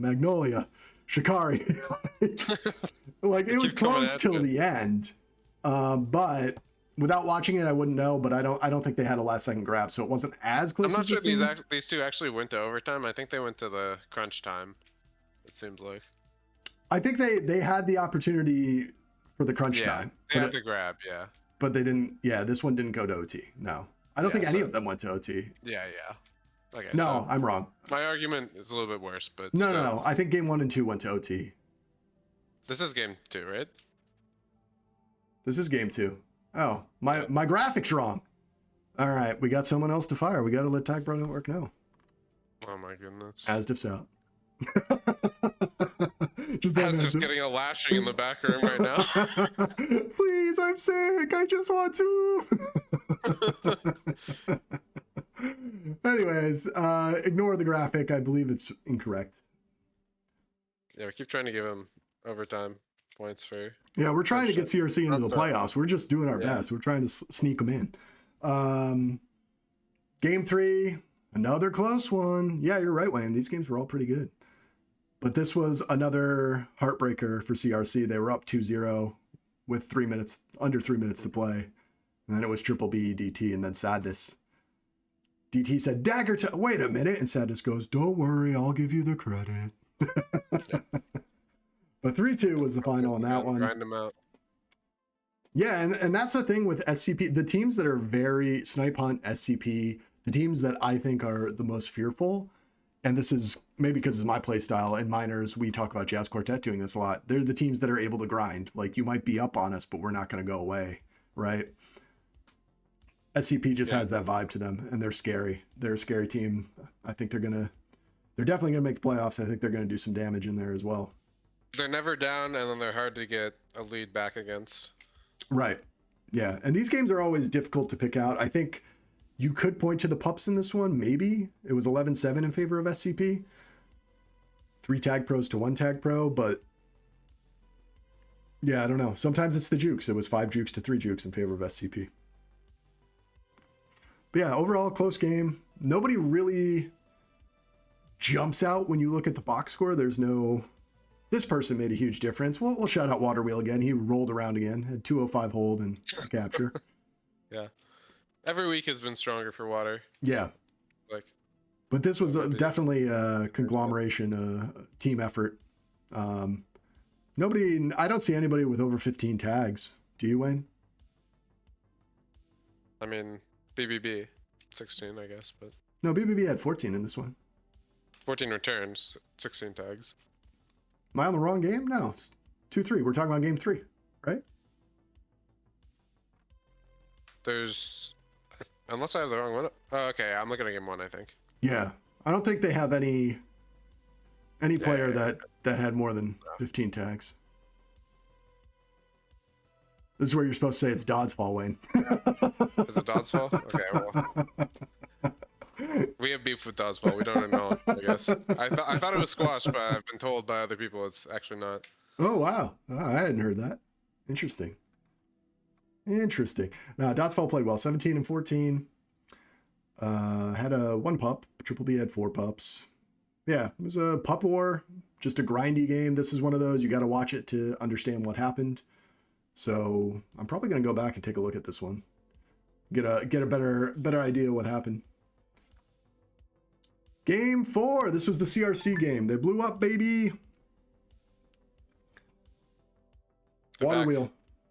Shikari. Like it was close till the end. But without watching it, I wouldn't know, but I don't think they had a last second grab, so it wasn't as close. I'm not as sure it seemed. these two actually went to overtime. I think they went to the crunch time. It seems like. I think they had the opportunity for the crunch time. They had to grab, but they didn't. Yeah, this one didn't go to OT. No, I don't think any of them went to OT. Yeah. Okay, no, so I'm wrong. My argument is a little bit worse, but no. I think game 1 and 2 went to OT. This is game 2, right? This is game 2. Oh, my graphics wrong. All right, we got someone else to fire. We got to let TagPro Network know. Oh my goodness. Asdif's out. Asdif's getting a lashing in the back room right now. Please, I'm sick. I just want to. Anyways, ignore the graphic. I believe it's incorrect. Yeah, we keep trying to give him overtime points for. Yeah, we're trying to get CRC into the playoffs. We're just doing our best. We're trying to sneak them in. Game 3, another close one. Yeah, you're right, Wayne. These games were all pretty good. But this was another heartbreaker for CRC. They were up 2-0 with under 3 minutes to play. And then it was triple B, DT, and then Sadness. DT said, dagger to, wait a minute. And Sadness goes, don't worry, I'll give you the credit. But 3-2 was the final on that one. Grind them out. Yeah, and that's the thing with SCP. The teams that are very Snipe Hunt, SCP, the teams that I think are the most fearful, and this is maybe because it's my play style, and minors, we talk about Jazz Quartet doing this a lot. They're the teams that are able to grind. Like, you might be up on us, but we're not going to go away, right? SCP just has that vibe to them, and they're scary. They're a scary team. I think they're definitely going to make the playoffs. I think they're going to do some damage in there as well. They're never down, and then they're hard to get a lead back against. Right. Yeah. And these games are always difficult to pick out. I think you could point to the pups in this one. Maybe it was 11-7 in favor of SCP. 3 tag pros to 1 tag pro, but yeah, I don't know. Sometimes it's the jukes. It was 5 jukes to 3 jukes in favor of SCP. But yeah, overall close game. Nobody really jumps out when you look at the box score. There's no, this person made a huge difference. We'll shout out Waterwheel again. He rolled around again, had 205 hold and capture. Yeah. Every week has been stronger for Water. Yeah. But this was definitely a conglomeration, team effort. I don't see anybody with over 15 tags. Do you, Wayne? I mean, BBB, 16, I guess, but... No, BBB had 14 in this one. 14 returns, 16 tags. Am I on the wrong game? No. 2-3. We're talking about game 3, right? There's... Unless I have the wrong one. Oh, okay, I'm looking at game 1, I think. Yeah. I don't think they have any player that had more than 15 tags. This is where you're supposed to say it's Dodd's fault, Wayne. Is it Dodd's fault? Okay, well. We have beef with Dodd's fault. We don't know, I guess. I thought it was squash, but I've been told by other people it's actually not. Oh, wow. Oh, I hadn't heard that. Interesting. Now, Dodd's fault played well. 17 and 14. Had a 1 pup. Triple B had 4 pups. Yeah, it was a pup war. Just a grindy game. This is one of those. You got to watch it to understand what happened. So I'm probably going to go back and take a look at this one. Get a better idea of what happened. Game 4. This was the CRC game. They blew up, baby. Waterwheel.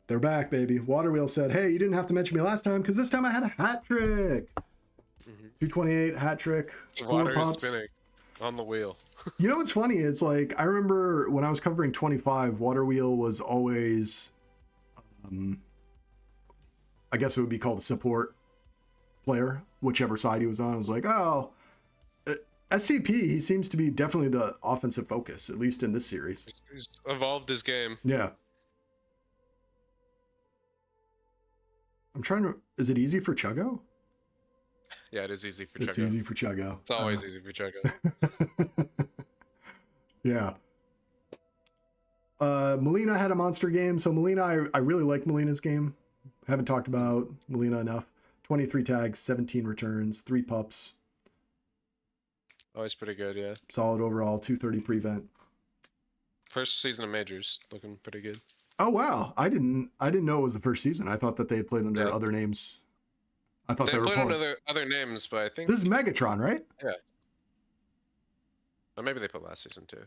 They're back, baby. Waterwheel said, hey, you didn't have to mention me last time because this time I had a hat trick. 228 hat trick. The water is spinning on the wheel. You know what's funny is, like, I remember when I was covering 25, Waterwheel was always, I guess it would be called a support player, whichever side he was on. I was like, oh, SCP, he seems to be definitely the offensive focus, at least in this series. He's evolved his game. Yeah. I'm trying to, is it easy for Chuggo? Yeah, it is easy for Chuggo. It's easy for Chuggo. It's always easy for Chuggo. Yeah. Molina had a monster game. So Molina, I really like Molina's game. Haven't talked about Molina enough. 23 tags, 17 returns, 3 pups. Always pretty good, yeah. Solid overall, 230 prevent. First season of majors, looking pretty good. Oh wow, I didn't know it was the first season. I thought that they had played under other names. I thought they were played pulling under other names, but I think this is Megatron, right? Yeah. Or maybe they put last season too.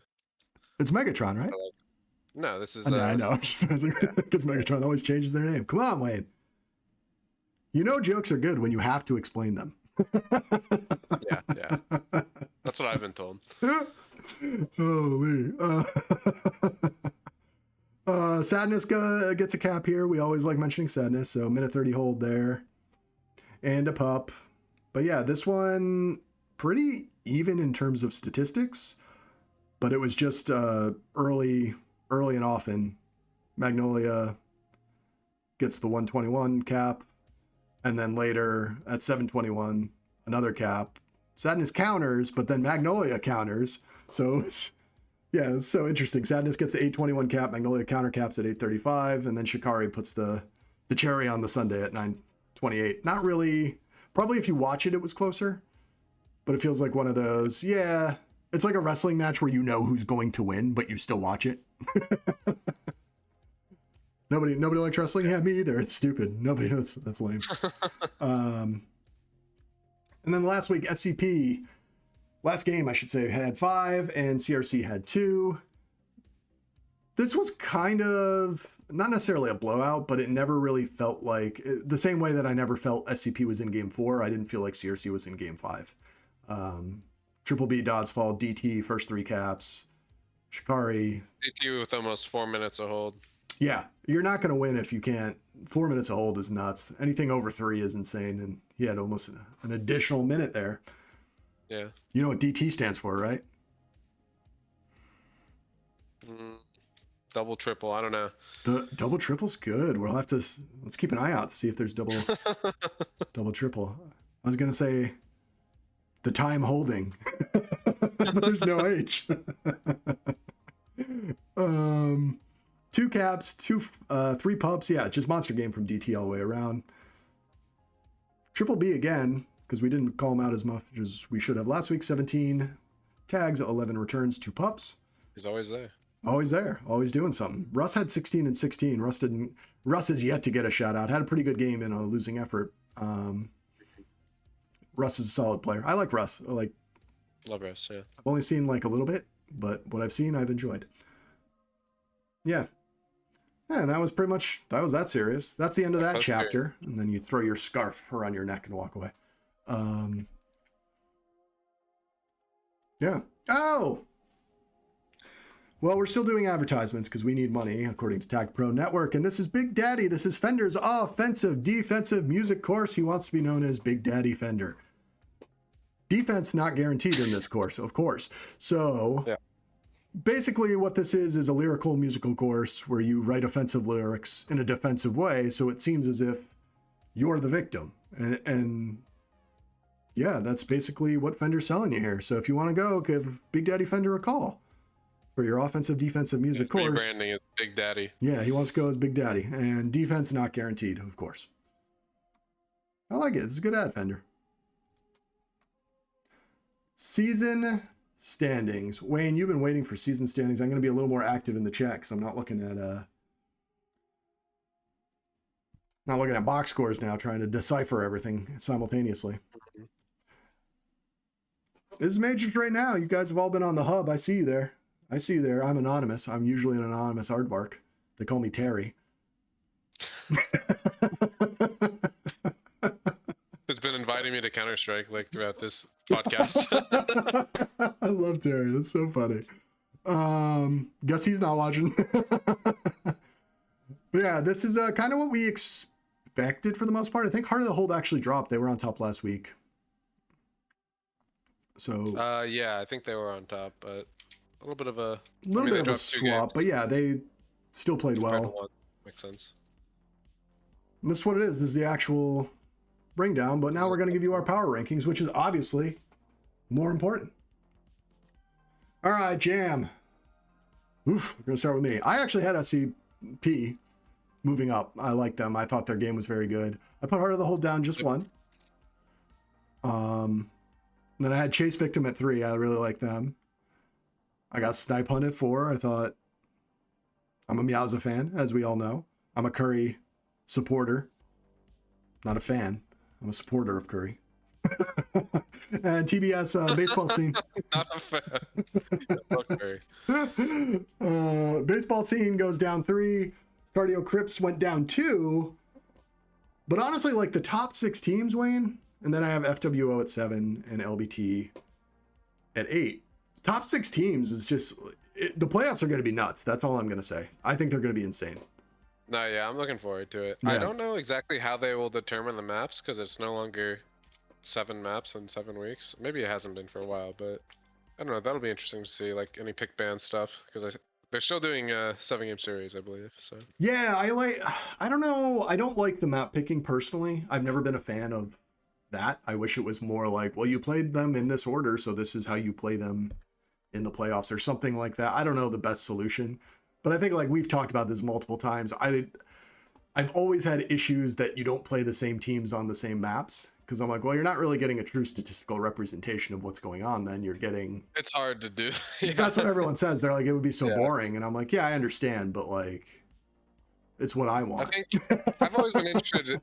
It's Megatron, right? No, this is. I know. Because Megatron always changes their name. Come on, Wayne. You know jokes are good when you have to explain them. Yeah. That's what I've been told. Holy. Sadness gets a cap here. We always like mentioning Sadness, so minute 30 hold there. And a pup. But yeah, this one pretty even in terms of statistics, but it was just early and often. Magnolia gets the 121 cap, and then later at 721 another cap. Sadness counters, but then Magnolia counters. So it's so interesting. Sadness gets the 821 cap, Magnolia counter caps at 835, and then Shikari puts the cherry on the Sunday at 928. Not really. Probably if you watch it, it was closer, but it feels like one of those. Yeah, it's like a wrestling match where you know who's going to win, but you still watch it. Nobody likes wrestling. Yeah, me either. It's stupid. Nobody. That's lame. And then last week, SCP, last game I should say, had 5 and CRC had 2. This was kind of not necessarily a blowout, but it never really felt like the same way that I never felt SCP was in game 4. I didn't feel like CRC was in game 5. Triple B, Doddsfall, DT, first 3 caps, Shikari. DT with almost 4 minutes of hold. Yeah, you're not going to win if you can't. 4 minutes of hold is nuts. Anything over 3 is insane, and he had almost an additional minute there. Yeah. You know what DT stands for, right? Double, triple, I don't know. The double triple's good. Let's keep an eye out to see if there's double triple. I was going to say the time holding, but there's no H. 2 caps, 3 pups. Yeah, just monster game from DT all the way around. Triple B again, because we didn't call him out as much as we should have last week. 17 tags, 11 returns, 2 pups. He's always there. Always there, always doing something. Russ had 16 and 16. Russ is yet to get a shout out. Had a pretty good game in a losing effort. Russ is a solid player. I like Russ. Love Russ, yeah. I've only seen like a little bit, but what I've seen, I've enjoyed. Yeah. Yeah, and that was that serious. That's the end of that chapter. Serious. And then you throw your scarf around your neck and walk away. Yeah. Oh! Well, we're still doing advertisements because we need money, according to TagPro Network. And this is Big Daddy. This is Fender's offensive defensive music course. He wants to be known as Big Daddy Fender. Defense not guaranteed in this course, of course. So basically what this is a lyrical musical course where you write offensive lyrics in a defensive way. So it seems as if you're the victim. And yeah, that's basically what Fender's selling you here. So if you want to go, give Big Daddy Fender a call for your offensive defensive music course. Branding is Big Daddy. Yeah, he wants to go as Big Daddy. And defense not guaranteed, of course. I like it. It's a good ad, Fender. Season standings. Wayne, you've been waiting for season standings. I'm going to be a little more active in the chat because I'm not looking at box scores now, trying to decipher everything simultaneously. This is Majors right now. You guys have all been on the hub. I see you there. I'm anonymous. I'm usually an anonymous aardvark. They call me Terry. Who's been inviting me to Counter-Strike like throughout this podcast. I love Terry. That's so funny. Guess he's not watching. But yeah, this is kind of what we expected for the most part. I think Heart of the Hold actually dropped. They were on top last week. So yeah, I think they were on top, but a little bit of a swap. But yeah, they still played well. Makes sense. And this is what it is. This is the actual bring down, but now we're going to give you our power rankings, which is obviously more important. All right, Jam. Oof, we're going to start with me. I actually had SCP moving up. I like them. I thought their game was very good. I put Heart of the Hold down just 1. Then I had Chase Victim at 3. I really like them. I got Snipe Hunt at 4. I thought I'm a Meowza fan, as we all know. I'm a Curry supporter, not a fan. I'm a supporter of Curry. And TBS baseball scene. Not a fan. Fuck Curry. Baseball scene goes down 3. Cardio Crips went down 2. But honestly, like the top 6 teams, Wayne, and then I have FWO at 7 and LBT at 8. Top 6 teams is just the playoffs are going to be nuts. That's all I'm going to say. I think they're going to be insane. No, yeah, I'm looking forward to it. Yeah. I don't know exactly how they will determine the maps because it's no longer 7 maps in 7 weeks. Maybe it hasn't been for a while, but I don't know. That'll be interesting to see, like any pick band stuff, because they're still doing a 7-game series, I believe. So yeah, I don't know. I don't like the map picking personally. I've never been a fan of that. I wish it was more like, well, you played them in this order, so this is how you play them in the playoffs or something like that. I don't know the best solution, but I think like we've talked about this multiple times. I've always had issues that you don't play the same teams on the same maps, because I'm like, well, you're not really getting a true statistical representation of what's going on. Then you're getting, it's hard to do. Yeah. That's what everyone says. They're like, it would be so boring, and I'm like, yeah, I understand, but like, it's what I want. I think I've always been interested.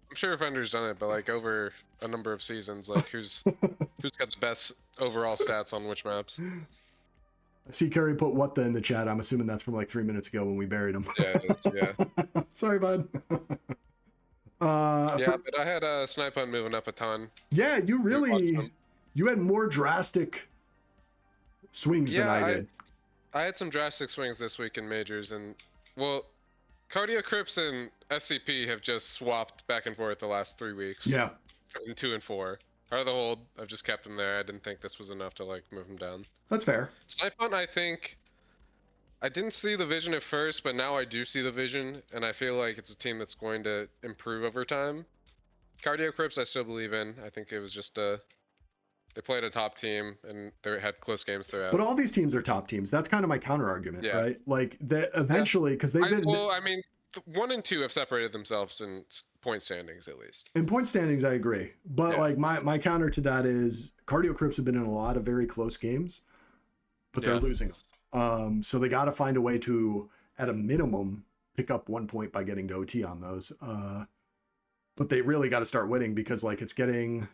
I'm sure Offender's done it, but like over a number of seasons, like who's got the best overall stats on which maps? I see Curry put what the in the chat. I'm assuming that's from like 3 minutes ago when we buried him. Yeah, it is, yeah. Sorry, bud. Yeah, but I had Snipe Hunt moving up a ton. Yeah, you had more drastic swings than I did. I had some drastic swings this week in majors, and well, Cardio Crips and SCP have just swapped back and forth the last 3 weeks. Yeah. In 2 and 4. Out of the hold, I've just kept them there. I didn't think this was enough to like move them down. That's fair. Snipe Hunt, I think I didn't see the vision at first, but now I do see the vision, and I feel like it's a team that's going to improve over time. Cardio Crips, I still believe in. I think it was just they played a top team and they had close games throughout. But all these teams are top teams. That's kind of my counter argument, right? Like that eventually, because they've been. Well, I mean, 1 and 2 have separated themselves in point standings at least. In point standings, I agree. But like my counter to that is Cardio Crips have been in a lot of very close games, but they're losing them. So they got to find a way to, at a minimum, pick up 1 point by getting to OT on those. But they really got to start winning, because like it's getting.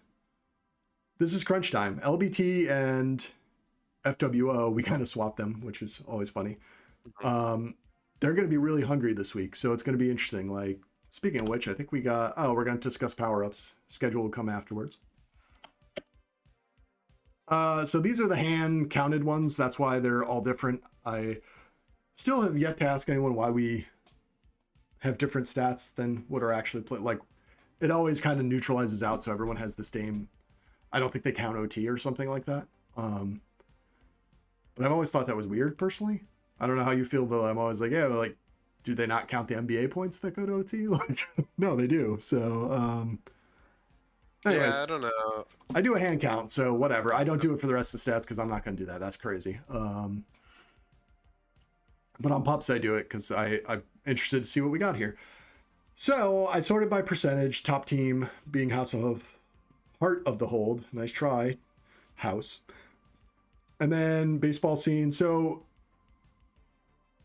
This is crunch time. LBT and FWO, we kind of swapped them, which is always funny. They're going to be really hungry this week, so it's going to be interesting. Like, speaking of which, I think we're going to discuss power-ups. Schedule will come afterwards. So these are the hand-counted ones. That's why they're all different. I still have yet to ask anyone why we have different stats than what are actually played. Like, it always kind of neutralizes out, so everyone has the same. I don't think they count OT or something like that. But I've always thought that was weird, personally. I don't know how you feel, but I'm always like, yeah, but like, do they not count the NBA points that go to OT? Like, no, they do. So, anyways, yeah, I don't know. I do a hand count, so whatever. I don't do it for the rest of the stats because I'm not going to do that. That's crazy. But on pups, I do it because I'm interested to see what we got here. So I sorted by percentage. Top team being House of Heart of the Hold. Nice try, House. And then baseball scene. So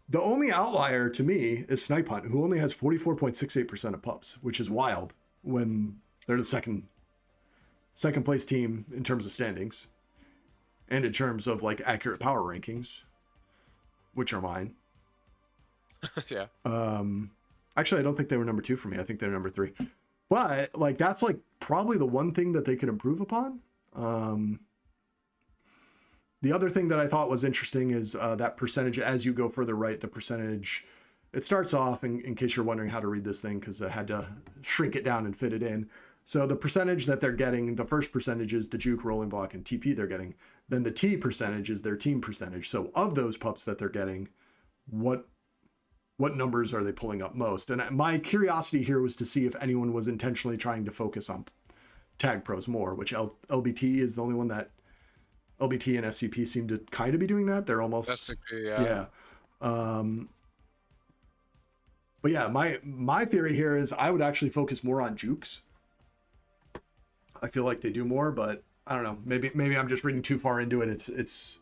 the only outlier to me is Snipe Hunt, who only has 44.68% of pups, which is wild when they're the second place team in terms of standings and in terms of like accurate power rankings, which are mine. Yeah. Actually, I don't think they were number 2 for me. I think they're number 3. But like that's like probably the one thing that they could improve upon. The other thing that I thought was interesting is that percentage as you go further right, the percentage, it starts off, in case you're wondering how to read this thing, because I had to shrink it down and fit it in. So the percentage that they're getting, the first percentage is the juke, rolling block, and TP they're getting. Then the T percentage is their team percentage. So of those pups that they're getting, what numbers are they pulling up most? And my curiosity here was to see if anyone was intentionally trying to focus on TagPros more, which LBT is the only one that LBT and SCP seem to kind of be doing that. They're almost SCP, yeah. But yeah, my theory here is I would actually focus more on jukes. I feel like they do more, but I don't know. Maybe I'm just reading too far into it. It's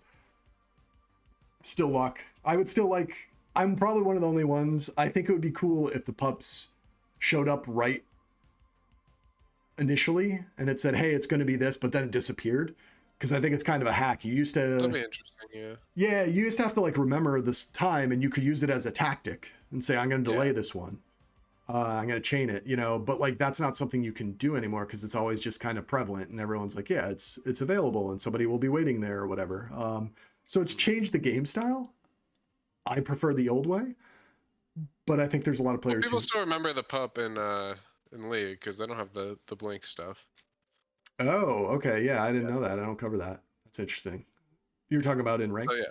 still luck. I would still like I'm probably one of the only ones. I think it would be cool if the pups showed up right initially and it said, hey, it's going to be this, but then it disappeared. Because I think it's kind of a hack. You used to... That'd be interesting, yeah. Yeah, you used to have to like remember this time and you could use it as a tactic and say, I'm going to delay this one. I'm going to chain it, you know, but like that's not something you can do anymore because it's always just kind of prevalent and everyone's like, yeah, it's available and somebody will be waiting there or whatever. So it's changed the game style. I prefer the old way, but I think there's a lot of players people still remember the pup in League because they don't have the blink stuff. Oh, okay. Yeah, I didn't know that. I don't cover that. That's interesting. You were talking about in ranked? Oh, yeah.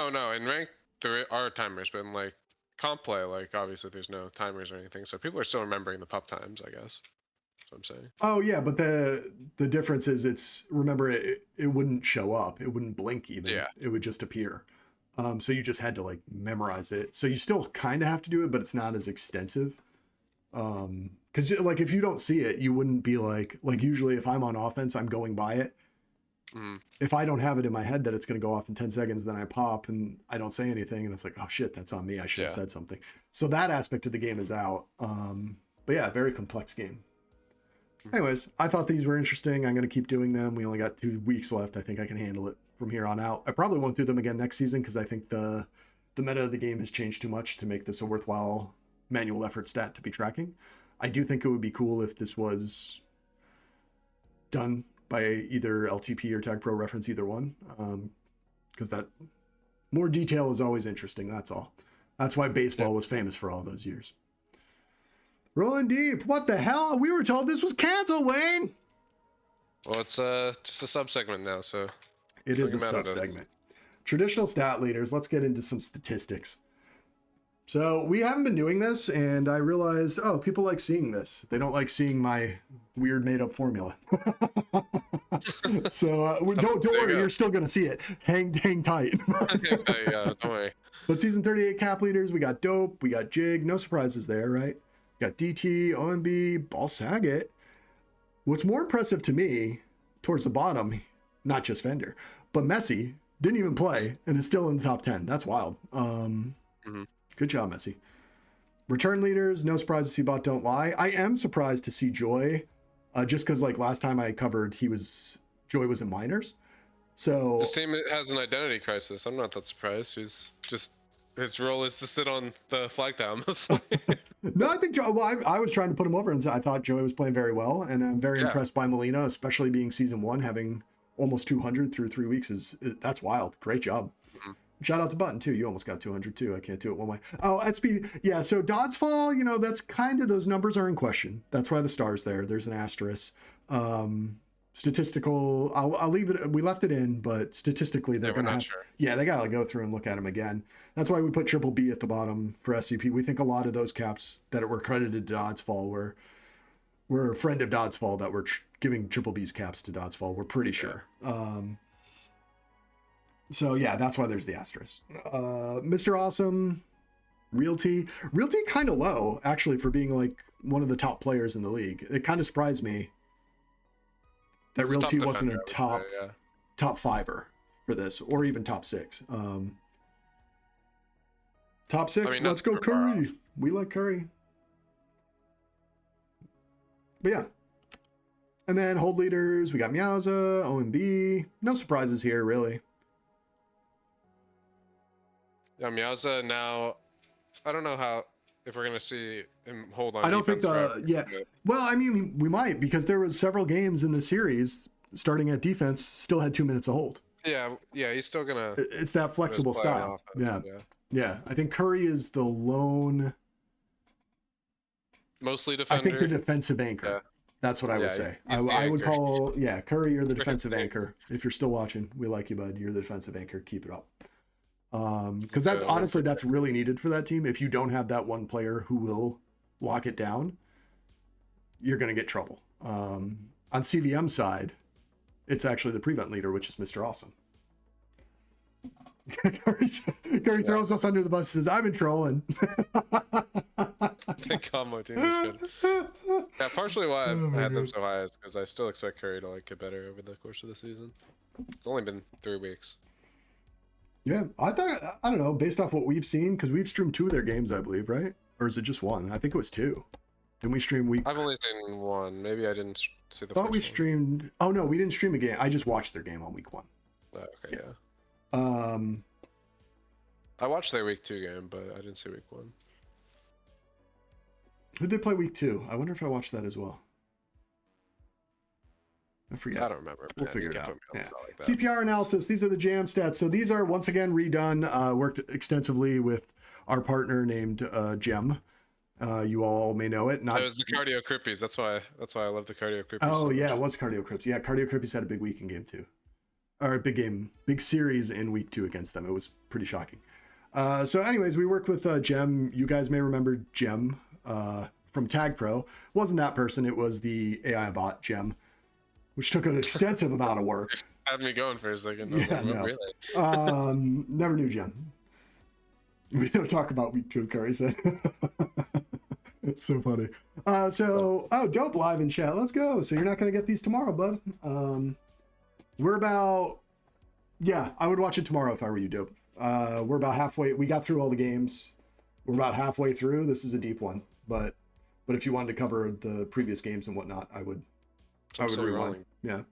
No, in ranked there are timers, but in like comp play, like obviously there's no timers or anything, so people are still remembering the pup times, I guess. That's what I'm saying. Oh yeah, but the difference is it wouldn't show up. It wouldn't blink even. Yeah. It would just appear. So you just had to like memorize it. So you still kind of have to do it, but it's not as extensive. Because like if you don't see it, you wouldn't be like usually if I'm on offense, I'm going by it. If I don't have it in my head that it's going to go off in 10 seconds, then I pop and I don't say anything. And it's like, oh shit, that's on me. I should have said something. So that aspect of the game is out. But yeah, very complex game. Anyways, I thought these were interesting. I'm going to keep doing them. We only got 2 weeks left. I think I can handle it from here on out. I probably won't do them again next season because I think the meta of the game has changed too much to make this a worthwhile manual effort stat to be tracking. I do think it would be cool if this was done by either LTP or TagPro reference, either one, because that more detail is always interesting. That's all. That's why baseball was famous for all those years. Rolling deep. What the hell? We were told this was canceled, Wayne. Well, it's just a sub-segment now, so... It is a sub-segment. Traditional stat leaders. Let's get into some statistics. So we haven't been doing this, and I realized, oh, people like seeing this. They don't like seeing my weird made-up formula. So don't worry, you're still going to see it. Hang tight. Yeah, don't worry. But season 38 cap leaders, we got Dope, we got Jig. No surprises there, right? We got DT, OMB, Ball Saget. What's more impressive to me, towards the bottom, not just Fender, but Messi didn't even play and is still in the top 10. That's wild. Good job, Messi. Return leaders, no surprise to see Bot Don't Lie. I am surprised to see Joy, just because like last time I covered, Joy was in minors. So this team has an identity crisis. I'm not that surprised. His role is to sit on the flag tower mostly. No, I think Joy. Well, I was trying to put him over, and I thought Joy was playing very well, and I'm very impressed by Molina, especially being season 1, having almost 200 through 3 weeks. That's wild. Great job. Shout out to Button too. You almost got 200 too. I can't do it one way. Oh, SP. Yeah. So Dodds Fall, that's kind of, those numbers are in question. That's why the star's there. There's an asterisk. Statistical. I'll leave it. We left it in, but statistically they're going to have, they got to go through and look at them again. That's why we put Triple B at the bottom for SCP. We think a lot of those caps that were credited to Dodds Fall were a friend of Dodds Fall that were giving Triple B's caps to Dodds Fall. We're pretty sure. So yeah, that's why there's the asterisk. Mr. Awesome, Realty kind of low actually for being like one of the top players in the league. It kind of surprised me that Realty wasn't a top fiver for this, or even top 6. Top 6. Let's go Curry. We like Curry. But yeah. And then hold leaders, we got Meowza, OMB. No surprises here, really. Yeah, Meowza now, I don't know if we're gonna see him hold on. I don't think well, I mean, we might, because there was several games in the series starting at defense still had 2 minutes to hold. Yeah, he's still gonna. It's that flexible style. Yeah. I think Curry is the lone. Mostly defender. I think the defensive anchor. Yeah. That's what I would say. I would call Curry, you're the defensive anchor. If you're still watching, we like you, bud. You're the defensive anchor. Keep it up. Because that's honestly, that's really needed for that team. If you don't have that one player who will lock it down, you're going to get trouble. On CVM side, it's actually the prevent leader, which is Mr. Awesome. Curry throws us under the bus and says, I've been trolling. Thank God my team is good. Yeah, partially why I had them so high is because I still expect Curry to get better over the course of the season. It's only been 3 weeks. Yeah, I thought, I don't know, based off what we've seen, because we've streamed 2 of their games, I believe, right? Or is it just 1? I think it was 2. Didn't we stream week? I've only seen 1. Maybe I didn't see the Thought we first streamed. Oh no, we didn't stream a game. I just watched their game on week 1. one. Okay, yeah. I watched their week 2 game, but I didn't see week 1. Who did they play week 2? I wonder if I watched that as well. I forget. I don't remember. We'll figure it out. Yeah. Like CPR analysis. These are the jam stats. So these are once again redone. Worked extensively with our partner named Gem. You all may know it. It was the Cardio Crippies. That's why I love the Cardio Crippies. Oh so yeah, it was Cardio Crippies. Yeah, Cardio Crippies had a big week in game 2. Or a big series in week 2 against them. It was pretty shocking. So anyways, we worked with Gem. You guys may remember Gem from TagPro. It wasn't that person. It was the AI bot Gem, which took an extensive amount of work. Had me going for a second. Yeah, no. Really? Never knew Gem. We don't talk about week 2, Curry said. It's so funny. Dope live in chat. Let's go. So you're not going to get these tomorrow, bud. We're about, yeah, I would watch it tomorrow if I were you, Dope. We're about halfway. We got through all the games. We're about halfway through. This is a deep one, but if you wanted to cover the previous games and whatnot, I would rewind. Yeah.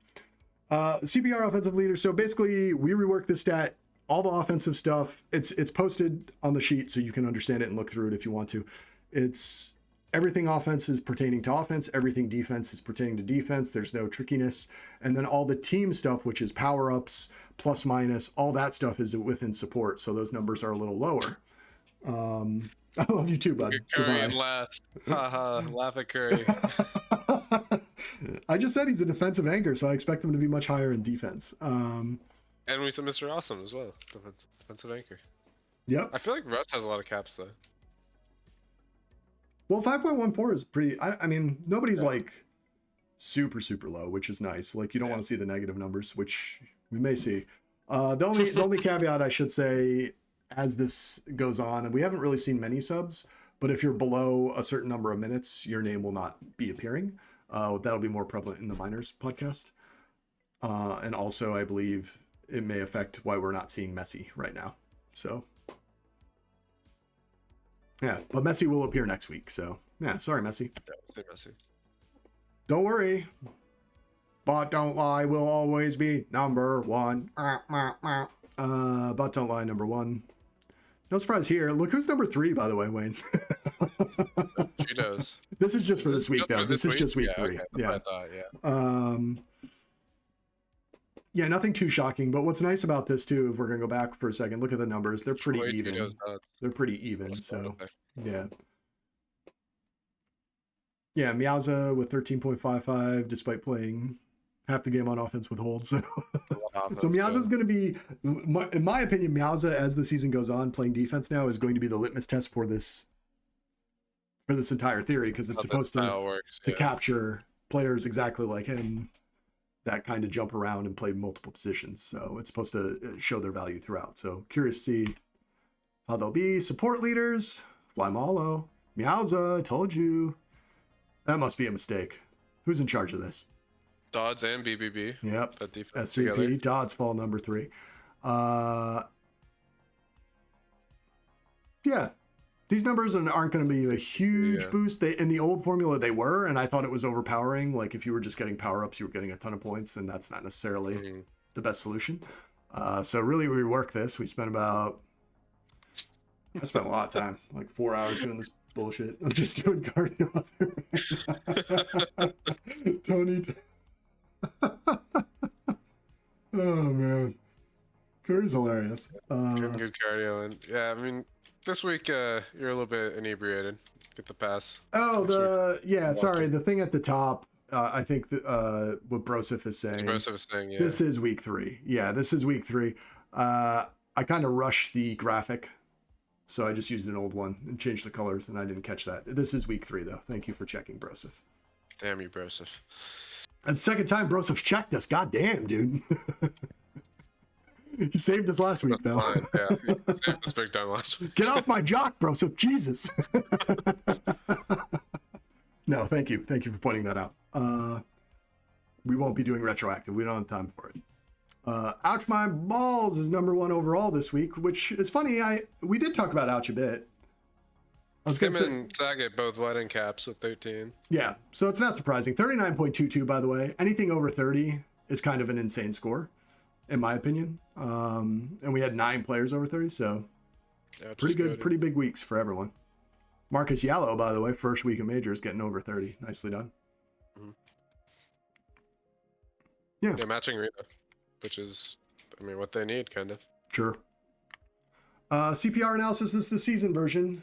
CPR offensive leader. So basically, we reworked the stat. All the offensive stuff. It's posted on the sheet so you can understand it and look through it if you want to. It's everything offense is pertaining to offense. Everything defense is pertaining to defense. There's no trickiness. And then all the team stuff, which is power ups, plus minus, all that stuff is within support. So those numbers are a little lower. I love you too, bud. Curry and last. Haha, laugh at Curry. I just said he's a defensive anchor, so I expect him to be much higher in defense. And we said Mr. Awesome as well, defensive anchor. Yep. I feel like Russ has a lot of caps though. Well, 5.14 is pretty. I mean, nobody's like super low, which is nice. Like you don't want to see the negative numbers, which we may see. The only caveat I should say, as this goes on, and we haven't really seen many subs, but if you're below a certain number of minutes, your name will not be appearing. That'll be more prevalent in the minors podcast, and also I believe it may affect why we're not seeing Messi right now. So yeah, but Messi will appear next week. So yeah, sorry, Messi. Yeah, we'll say Messi. Don't worry. Bot don't lie will always be number 1. Bot don't lie number 1. No surprise here. Look who's number 3, by the way, Wayne. Cheetos. This is just for this week, though. This is just week 3. Okay. Yeah. I thought, yeah, nothing too shocking. But what's nice about this too, if we're gonna go back for a second, look at the numbers. They're pretty even. They're pretty even. So yeah. Yeah, Miaza with 13.55, despite playing half the game on offense with holds. So, so Miaza's going to be, in my opinion, Miaza, as the season goes on, playing defense now is going to be the litmus test for this entire theory, because it's supposed to capture players exactly like him that kind of jump around and play multiple positions. So it's supposed to show their value throughout. So curious to see how they'll be. Support leaders, Fly Malo, Miaza, I told you. That must be a mistake. Who's in charge of this? Dodds and BBB. Yep. SCP. Together. Dodds fall number 3. Yeah. These numbers aren't going to be a huge boost. In the old formula, they were, and I thought it was overpowering. Like, if you were just getting power-ups, you were getting a ton of points, and that's not necessarily the best solution. So really, we reworked this. We spent I spent a lot of time, like 4 hours doing this bullshit. I'm just doing cardio out there. Tony. Oh, man. Curry's hilarious. Good cardio. And yeah, I mean, this week you're a little bit inebriated. Get the pass. Oh, sorry. The thing at the top, I think what Broseph is saying. Broseph is saying, yeah. This is week 3. Yeah, this is week 3. I kind of rushed the graphic, so I just used an old one and changed the colors, and I didn't catch that. This is week 3, though. Thank you for checking, Broseph. Damn you, Broseph. That's the second time Broseph checked us. God damn, dude. He saved us last week, though. Fine. Yeah, he saved us big time last week. Get off my jock, Broseph. Jesus. No, thank you. Thank you for pointing that out. We won't be doing retroactive. We don't have time for it. Ouch My Balls is number 1 overall this week, which is funny. We did talk about Ouch a bit. I was going to say, and Saget both letting caps with 13. Yeah, so it's not surprising. 39.22, by the way. Anything over 30 is kind of an insane score, in my opinion. And we had 9 players over 30, so pretty good, pretty big weeks for everyone. Marcus Yallow, by the way, first week in majors, getting over 30. Nicely done. Mm-hmm. Yeah, matching Rita, which is, I mean, what they need, kind of. Sure. CPR analysis is the season version.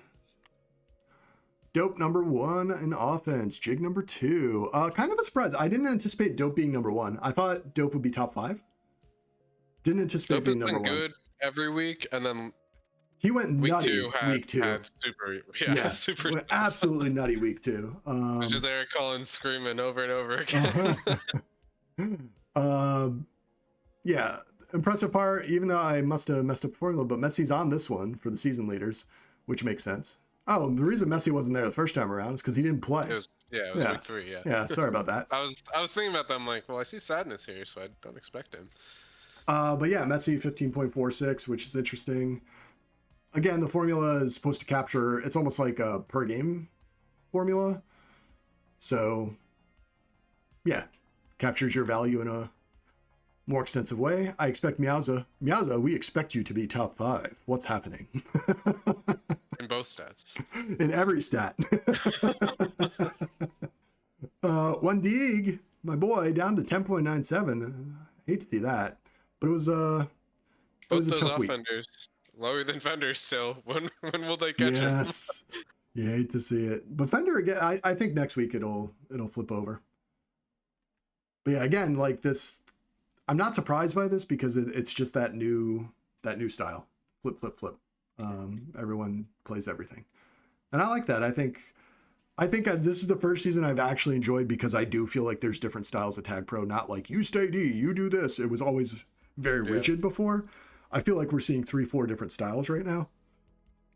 Dope number 1 in offense. Jig number 2. Kind of a surprise. I didn't anticipate Dope being number 1. I thought Dope would be top 5. Didn't anticipate Dope being number 1. Good every week, and then he went nutty week 2. Had super went absolutely nutty week 2. Which is Eric Collins screaming over and over again. Yeah, impressive part. Even though I must have messed up the formula, but Messi's on this one for the season leaders, which makes sense. Oh, the reason Messi wasn't there the first time around is because he didn't play. It was week 3. Yeah. Yeah. Sorry about that. I was thinking about that. I'm like, well, I see Sadness here, so I don't expect him. But yeah, Messi 15.46, which is interesting. Again, the formula is supposed to capture. It's almost like a per game formula. So yeah, captures your value in a more extensive way. I expect Meowza, we expect you to be top 5. What's happening? In both stats. In every stat. One Deeg, my boy, down to 10.97. Hate to see that, but it was a tough week. Offenders lower than Fenders. So when will they catch him? Yes. You hate to see it, but Fender again. I think next week it'll flip over. But yeah, again, like this, I'm not surprised by this because it's just that new style. Flip, flip, flip. Everyone plays everything, and I like that. I think this is the first season I've actually enjoyed because I do feel like there's different styles of TagPro. Not like you stay D, you do this. It was always very rigid before. I feel like we're seeing 3-4 different styles right now,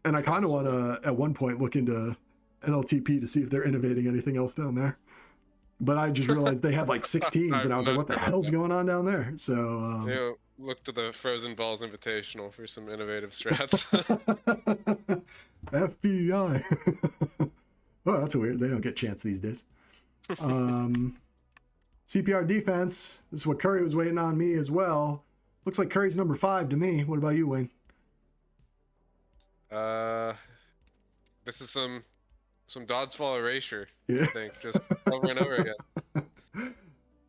and I kind of want to at one point look into NLTP to see if they're innovating anything else down there. But I just realized they have like 6 teams, and I was like, what the hell's going on down there? So look to the Frozen Balls Invitational for some innovative strats. FBI. Oh, that's weird. They don't get chance these days. CPR defense. This is what Curry was waiting on me as well. Looks like Curry's number 5 to me. What about you, Wayne? This is some Doddsfall erasure. Yeah. I think just over and over again.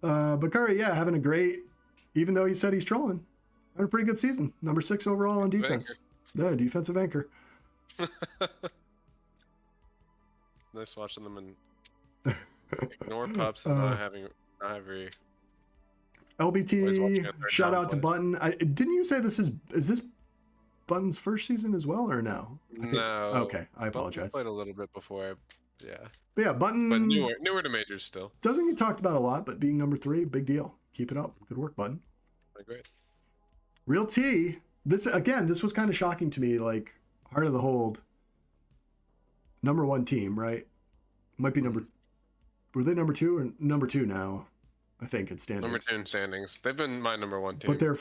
But Curry, having a great, even though he said he's trolling, had a pretty good season. Number 6 overall on defense. Yeah, defensive anchor. Nice watching them and ignore pups and not have very. LBT, shout out to Button. Didn't you say is this Button's first season as well, or no? No. Okay, I apologize. Played a little bit before. Yeah. But yeah, Button. But newer to majors still. Doesn't get talked about a lot, but being number 3, big deal. Keep it up. Good work, Button. Great. Real T. This was kind of shocking to me. Like Heart of the Hold. Number 1 team, right? Might be number. Were they number 2 or number 2 now? I think in standings. Number 2 in standings. They've been my number 1 team. But their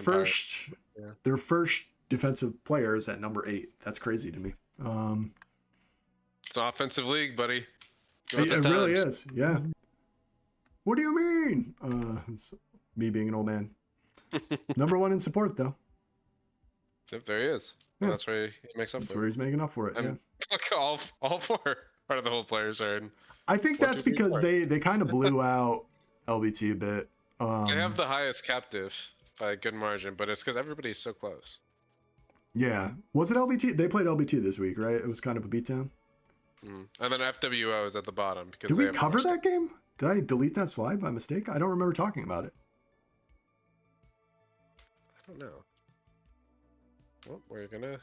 first defensive player is at number 8. That's crazy to me. It's an offensive league, buddy. It really is. Yeah. What do you mean? Me being an old man. Number 1 in support, though. Yep, there he is. Yeah. That's where he makes up That's for where he's making up for it. And look, all 4 part of the whole players are in. I think that's because they kind of blew out LBT a bit. They have the highest captive by a good margin, but it's because everybody's so close. Yeah. Was it LBT? They played LBT this week, right? It was kind of a beatdown. And then FWO is at the bottom. Because did we cover that game? Did I delete that slide by mistake? I don't remember talking about it. I don't know. Well, we're gonna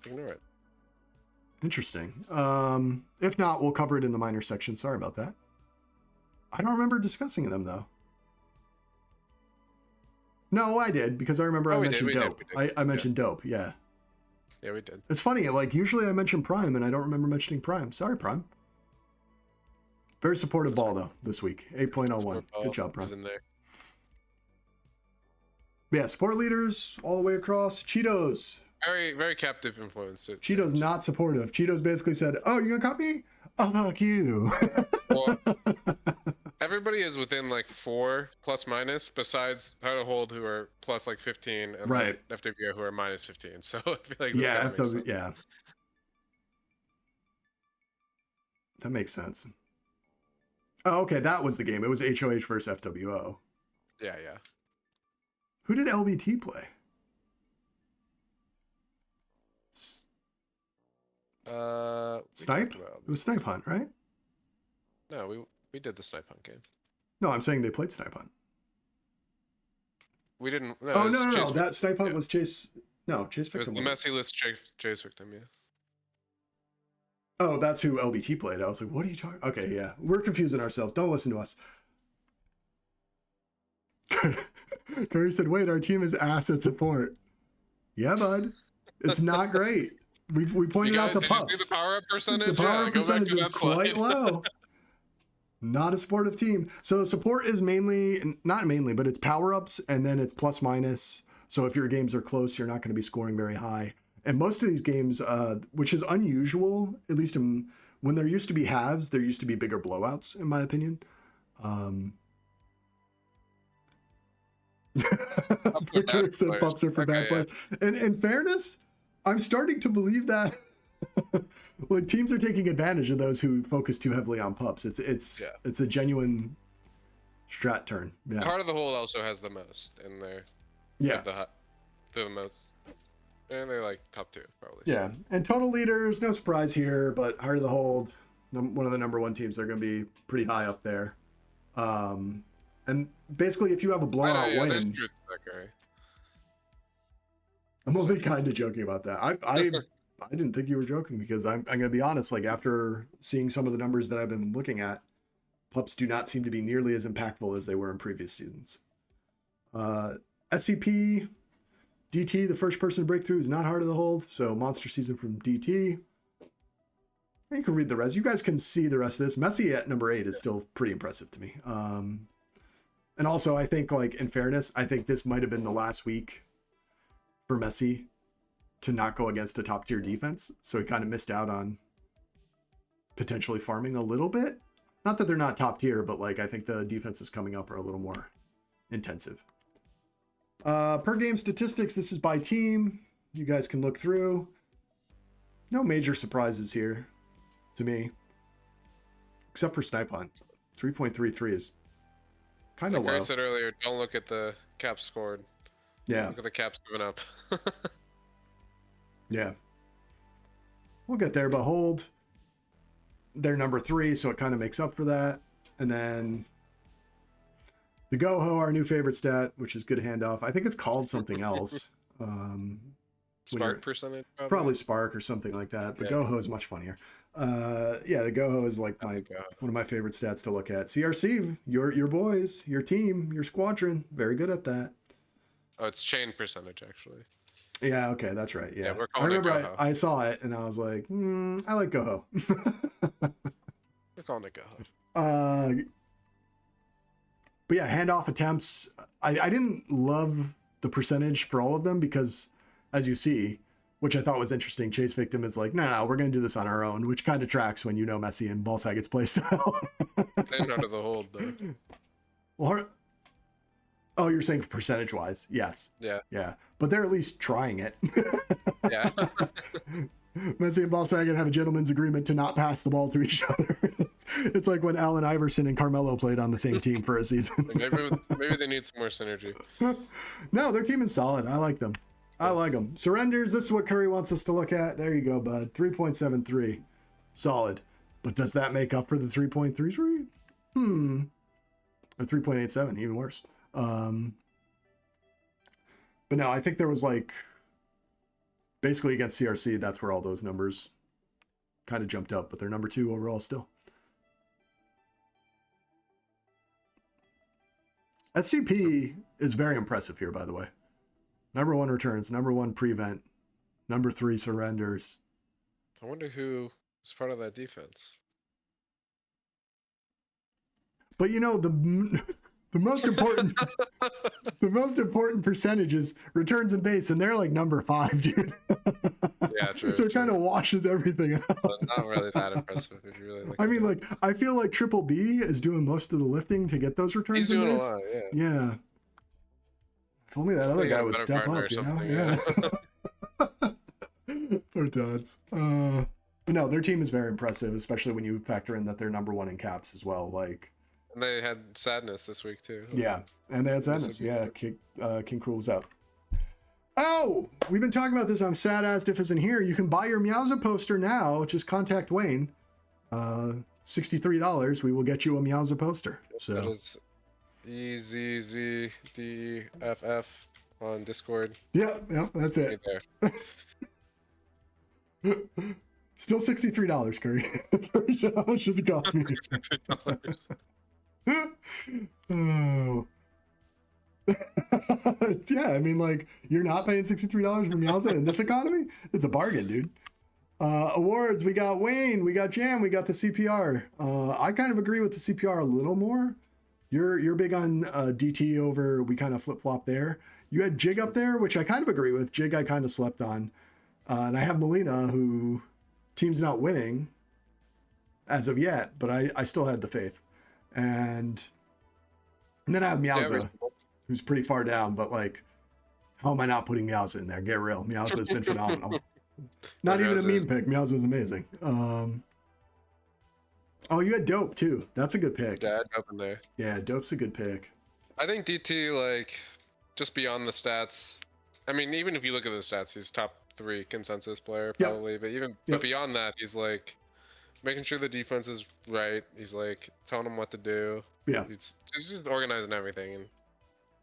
ignore it. Interesting. If not, we'll cover it in the minor section. Sorry about that. I don't remember discussing them though. No, I did because I remember I mentioned Dope. I mentioned Dope. Yeah. Yeah, we did. It's funny. Like usually I mention Prime and I don't remember mentioning Prime. Sorry, Prime. Very supportive ball though this week. 8.01. Good job, Prime. In there. But yeah, support leaders all the way across. Cheetos. Very, very captive influence. Cheetos not supportive. Cheetos basically said, "Oh, you gonna copy? Oh, fuck you." Well, everybody is within like 4 plus minus, besides How to Hold, who are plus like 15, and right. then FWO, who are minus 15. So I feel like this Yeah, kind of makes sense. yeah. That makes sense. Oh, okay, that was the game. It was HOH versus FWO. Yeah, yeah. Who did LBT play? Snipe? It was Snipe Hunt, right? No, we did the Snipe Hunt game. No, I'm saying they played Snipe Hunt. We didn't. No, oh no! That Snipe Hunt was Chase. No, Chase Victim. It was the messy list Chase Victim. Yeah. Oh, that's who LBT played. I was like, what are you talking? Okay, yeah, we're confusing ourselves. Don't listen to us. Curry said, "Wait, our team is asset support." Yeah, bud, it's not great. We pointed out the pups. Did you see the power up percentage? The power up percentage is quite low. Not a supportive team. So support is not mainly, but it's power ups and then it's plus minus. So if your games are close, you're not going to be scoring very high. And most of these games, which is unusual, at least when there used to be halves, there used to be bigger blowouts, in my opinion. Said pups are for bad play. And in fairness, I'm starting to believe that like teams are taking advantage of those who focus too heavily on pups. It's a genuine strat turn. Yeah. Heart of the Hold also has the most in there. Yeah. They're the most. And they're like top 2 probably. Yeah. And total leaders, no surprise here, but Heart of the Hold, one of the number 1 teams, they're going to be pretty high up there. And basically, if you have a blowout win, there's truth to that guy. I'm only kind of joking about that. I didn't think you were joking because I'm going to be honest. Like after seeing some of the numbers that I've been looking at, pups do not seem to be nearly as impactful as they were in previous seasons. SCP, DT, the first person to break through is not Heart of the Hold. So monster season from DT. You can read the rest. You guys can see the rest of this. Messi at number 8 is still pretty impressive to me. And also, I think, like, in fairness, I think this might have been the last week for Messi to not go against a top-tier defense. So he kind of missed out on potentially farming a little bit. Not that they're not top-tier, but, like, I think the defenses coming up are a little more intensive. Per game statistics, this is by team. You guys can look through. No major surprises here to me. Except for Snipe Hunt. 3.33 is kind of low. Like I said earlier, don't look at the caps scored. Yeah. Look at the caps given up. Yeah. We'll get there, but Hold, they're number 3, so it kind of makes up for that. And then the Goho, our new favorite stat, which is good handoff. I think it's called something else. Spark percentage? Probably Spark or something like that. The Goho is much funnier. Yeah, the Goho is like one of my favorite stats to look at. CRC, your boys, your team, your squadron, very good at that. Oh, it's chain percentage actually. Yeah, okay, that's right. Yeah, we're I calling remember I saw it and I was like, I like Goho. We're calling it Goho. But yeah, handoff attempts. I didn't love the percentage for all of them because, as you see, which I thought was interesting, Chase Victim is like, nah, we're going to do this on our own, which kind of tracks when you know Messi and Ballsaget's play style. And Heart of the Hold, though. Well, oh, you're saying percentage-wise? Yes. Yeah. Yeah, but they're at least trying it. Yeah. Messi and Ballsaget have a gentleman's agreement to not pass the ball to each other. It's like when Allen Iverson and Carmelo played on the same team for a season. maybe they need some more synergy. No, their team is solid. I like them. I like them. Surrenders, this is what Curry wants us to look at. There you go, bud. 3.73. Solid. But does that make up for the 3.33? Or 3.87, even worse. But no, I think there was like, basically against CRC, that's where all those numbers kind of jumped up, but they're number 2 overall still. SCP is very impressive here, by the way. Number 1 returns, number 1 prevent, number 3 surrenders. I wonder who is part of that defense. But you know, the the most important percentage is returns and base, and they're like number 5, dude. Yeah, true. So it kind of washes everything out. But not really that impressive if you really look. I mean, like, I feel like Triple B is doing most of the lifting to get those returns. He's doing base. a lot, yeah. Yeah. If only that other guy would step up, you know? Yeah. Poor Dodds. But no, their team is very impressive, especially when you factor in that they're number 1 in caps as well. Like, and they had Sadness this week too. Yeah, and they had Sadness. Yeah, King Cruel's out. Oh, we've been talking about this. I'm sad Asdiff isn't here. You can buy your Meowza poster now. Just contact Wayne. $63. We will get you a Meowza poster. So that is EZZDFF on Discord. Yeah, that's it. Right there. Still $63, Curry. So how much does it cost me? Oh. Yeah, I mean, like, you're not paying $63 for Meowza in this economy? It's a bargain, dude. Awards, we got Wayne, we got Jam, we got the CPR. I kind of agree with the CPR a little more. You're big on DT over, we kind of flip-flop there. You had Jig up there, which I kind of agree with. Jig I kind of slept on. And I have Melina, who team's not winning as of yet, but I still had the faith. And then I have Meowza, who's pretty far down, but like, how am I not putting Meowza in there? Get real. Meowza has been phenomenal. Not even a meme pick. Meowza is amazing. Oh, you had Dope too. That's a good pick. Yeah, Dope in there. Yeah, Dope's a good pick. I think DT, like, just beyond the stats. I mean, even if you look at the stats, he's top 3 consensus player probably. Yep. But beyond that, he's like making sure the defense is right. He's like telling them what to do. Yeah. He's just organizing everything, and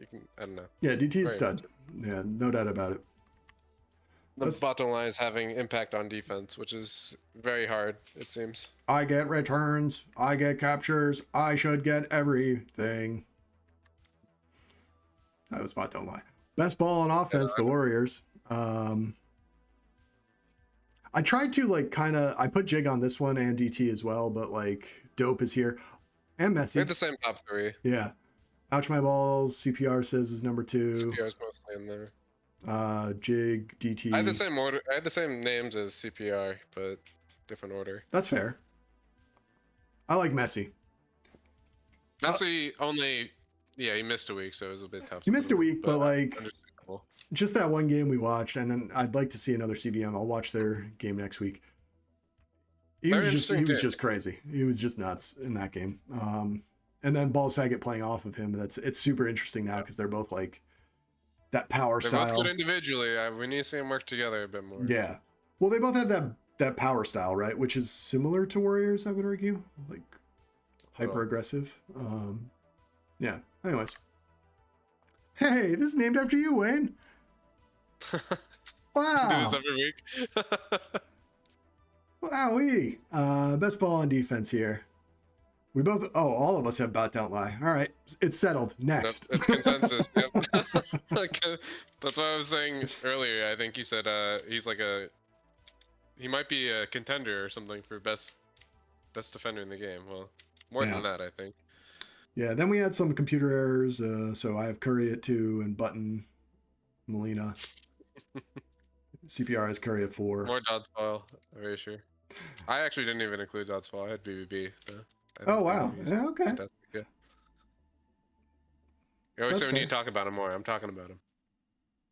you can, I don't know. Yeah, DT is stud. Yeah, no doubt about it. The bottom line is having impact on defense, which is very hard, it seems. I get returns, I get captures, I should get everything. That was spot don't lie. Best ball on offense, the Warriors. I tried to like I put Jig on this one and DT as well, but like Dope is here. And Messi. They're the same top 3. Yeah. Ouch My Balls, CPR says is number 2. CPR's mostly in there. Jig, DT. I had the same order. I had the same names as CPR, but different order. That's fair. I like Messi. Messi only, yeah, he missed a week, so it was a bit tough. He missed a week, but like, just that one game we watched, and then I'd like to see another CBM. I'll watch their game next week. He was just crazy. He was just nuts in that game. And then Ball Saget playing off of him. It's super interesting now because they're both like that power style. They're both good individually. We need to see them work together a bit more. Yeah. Well, they both have that power style, right? Which is similar to Warriors, I would argue. Like hyper aggressive. Yeah. Anyways. Hey, this is named after you, Wayne. Wow. Do this every week. Wowee. Best ball on defense here. We both, all of us have Bot Don't Lie. All right. It's settled. Next. Yep, it's consensus. Yep. That's what I was saying earlier. I think you said he's like he might be a contender or something for best defender in the game. Well, more than that, I think. Yeah, then we had some computer errors. So I have Curry at 2 and Button, Melina. CPR has Curry at 4. More Dodds file, very sure. I actually didn't even include Dodds file. I had BBB. Oh, wow. Yeah, okay. Yeah. You always say we need to talk about him more. I'm talking about him.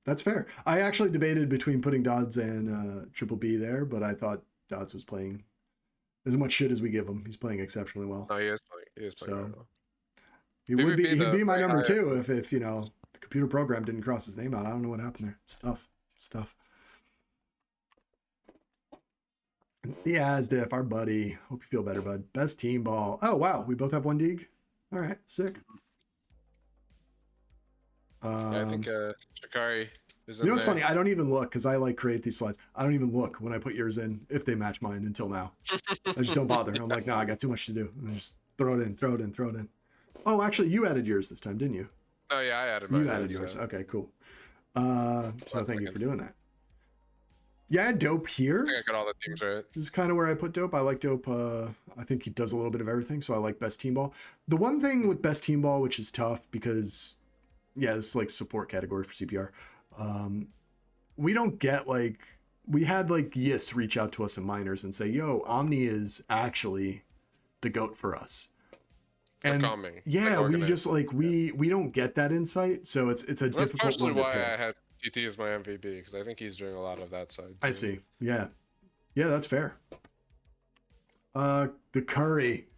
That's fair. I actually debated between putting Dodds and Triple B there, but I thought Dodds was playing as much shit as we give him. He's playing exceptionally well. Oh, he is playing. He is playing very well. He'd be my number 2 if the computer program didn't cross his name out. I don't know what happened there. Stuff. The Asdiff, our buddy. Hope you feel better, bud. Best team ball. Oh, wow. We both have 1 Deeg. All right. Sick. Yeah, I think Shikari is in You know what's there. funny? I don't even look because I like create these slides. I don't even look when I put yours in if they match mine until now. I just don't bother. I'm like, no, I got too much to do. And I just throw it in. Oh, actually, you added yours this time, didn't you? Oh, yeah, I added mine. You added yours. Okay, cool. So thank you for doing that. Yeah, Dope here. I think I got all the teams right. This is kind of where I put Dope. I like Dope. I think he does a little bit of everything, so I like best team ball. The one thing with best team ball, which is tough because, yeah, it's like support category for CPR. We don't get like, we had like Yis reach out to us in minors and say, yo, Omni is actually the GOAT for us. And calming. yeah, we just like, we don't get that insight. So it's a difficult one to pick. That's partially why I had TT as my MVP, because I think he's doing a lot of that side too. I see. Yeah. Yeah, that's fair. The Curry.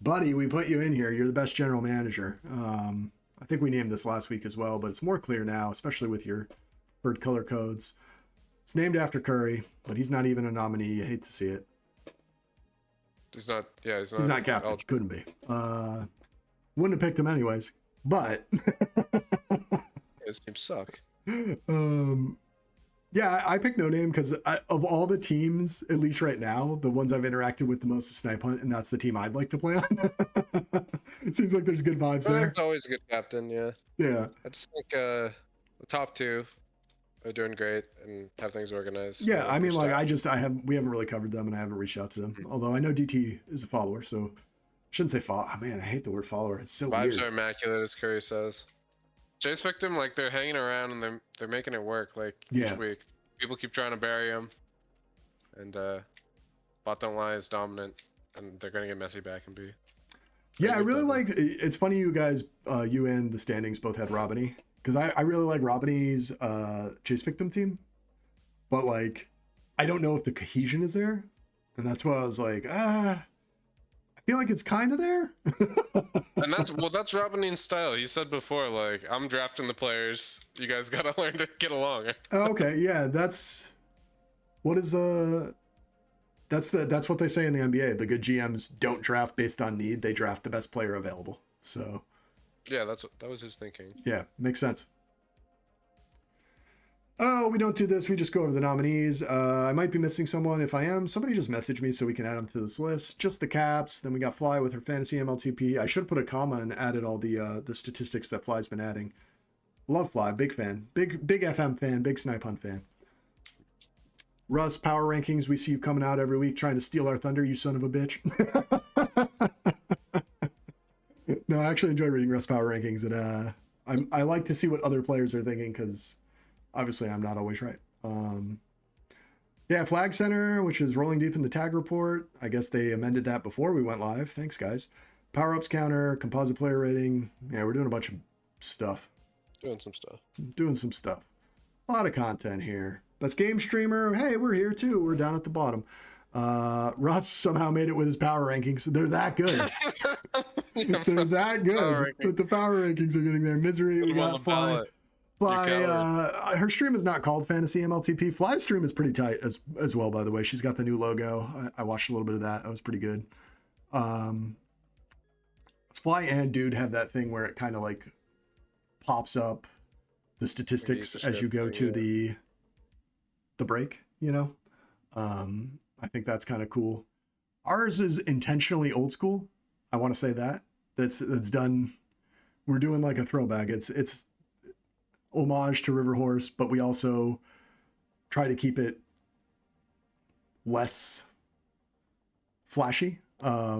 Buddy, we put you in here. You're the best general manager. I think we named this last week as well, but it's more clear now, especially with your preferred color codes. It's named after Curry, but he's not even a nominee. You hate to see it. He's not. Yeah, he's not captain. Eligible. Couldn't be. Wouldn't have picked him anyways. But his teams suck. Yeah, I picked No Name because of all the teams, at least right now, the ones I've interacted with the most is Snipe Hunt, and that's the team I'd like to play on. It seems like there's good vibes there. It's always a good captain, yeah. Yeah. I just think the top two are doing great and have things organized. Yeah, I mean, like we haven't really covered them, and I haven't reached out to them. Mm-hmm. Although I know DT is a follower, so I shouldn't say follower. Oh, man, I hate the word follower. It's so weird. Vibes are immaculate, as Curry says. Chase Victim, like, they're hanging around and they're making it work, like, each week. People keep trying to bury him, and Bot Don't Lie is dominant, and they're gonna get messy back and B. Yeah, I really like. It's funny you guys, you and the standings both had Robiny, because I really like Robiny's Chase Victim team, but like, I don't know if the cohesion is there, and that's why I was like, I feel like it's kind of there. And that's Robin's style. He said before, like, I'm drafting the players. You guys gotta learn to get along. Okay, yeah, that's what they say in the NBA. The good GMs don't draft based on need; they draft the best player available. So, yeah, that was his thinking. Yeah, makes sense. Oh, we don't do this. We just go over the nominees. I might be missing someone. If I am, somebody just message me so we can add them to this list. Just the caps. Then we got Fly with her fantasy MLTP. I should have put a comma and added all the statistics that Fly's been adding. Love Fly. Big fan. Big FM fan. Big Snipe Hunt fan. Russ, power rankings. We see you coming out every week trying to steal our thunder, you son of a bitch. No, I actually enjoy reading Russ power rankings. And I like to see what other players are thinking because obviously I'm not always right. Yeah, Flag Center, which is rolling deep in the tag report. I guess they amended that before we went live. Thanks, guys. Power-ups counter, composite player rating. Yeah, we're doing a bunch of stuff. Doing some stuff. A lot of content here. Best game streamer. Hey, we're here too. We're down at the bottom. Russ somehow made it with his power rankings. They're that good. They're that good that the power rankings are getting there. Misery. We got Fly. Her stream is not called Fantasy MLTP. Fly's stream is pretty tight as well, by the way. She's got the new logo. I watched a little bit of that. That was pretty good. Fly and Dude have that thing where it kind of like pops up the statistics as you go to the break, you know? I think that's kind of cool. Ours is intentionally old school. I want to say that. That's done. We're doing like a throwback. It's homage to River Horse, but we also try to keep it less flashy. I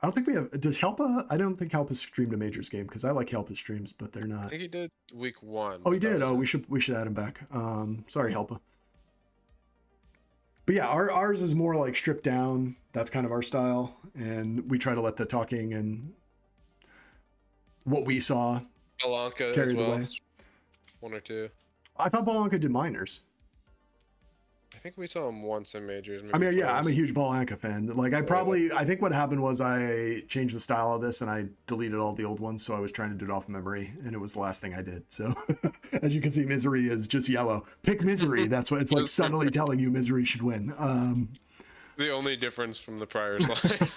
don't think we have. Does Helpa? I don't think Helpa's streamed a Majors game because I like Helpa's streams, but they're not. I think he did week 1. Oh, he did. Oh, we should add him back. Sorry, Helpa. But yeah, ours is more like stripped down. That's kind of our style, and we try to let the talking and what we saw Balanca carry as well. The way. 1 or 2. I thought Balanca did minors. I think we saw him once in Majors. I mean, yeah, I'm a huge Balanca fan. Like, I think what happened was I changed the style of this and I deleted all the old ones, so I was trying to do it off memory, and it was the last thing I did. So, as you can see, Misery is just yellow. Pick Misery. That's what it's like. Subtly telling you Misery should win. The only difference from the prior slide.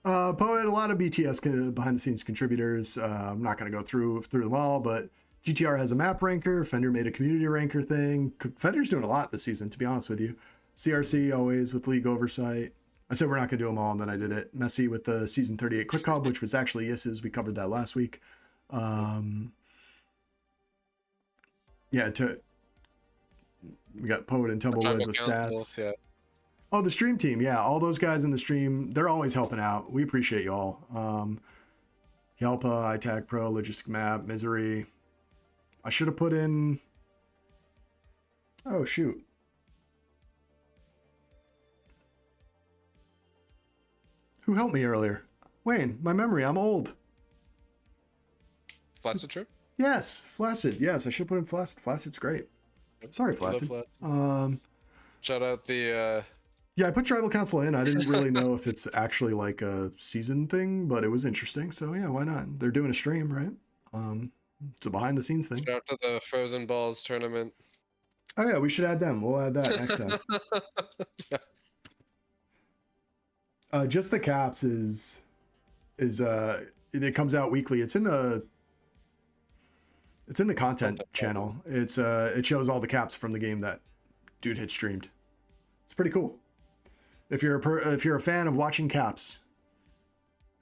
Poet, a lot of BTS behind the scenes contributors. I'm not going to go through them all, but GTR has a map ranker. Fender made a community ranker thing. Fender's doing a lot this season, to be honest with you. CRC always with league oversight. I said we're not going to do them all, and then I did it. Messy with the season 38 quick cob, which was actually Yis's. We covered that last week. We got Poet and Tumblewood with stats. Yeah. Oh, the stream team. Yeah, all those guys in the stream, they're always helping out. We appreciate you all. Yelpa, TagPro, Logistic Map, Misery. I should have put in... Oh, shoot. Who helped me earlier? Wayne, my memory, I'm old. Flaccid Trip? Yes, Flaccid. Yes, I should put in Flaccid. Flaccid's great. Sorry, Flaccid. Shout out the... Yeah, I put Tribal Council in. I didn't really know if it's actually like a season thing, but it was interesting. So yeah, why not? They're doing a stream, right? It's a behind the scenes thing. Shout out to the Frozen Balls tournament. Oh yeah, we should add them. We'll add that next time. Just the caps is it comes out weekly. It's in the content channel. It shows all the caps from the game that dude had streamed. It's pretty cool. If you're a fan of watching caps,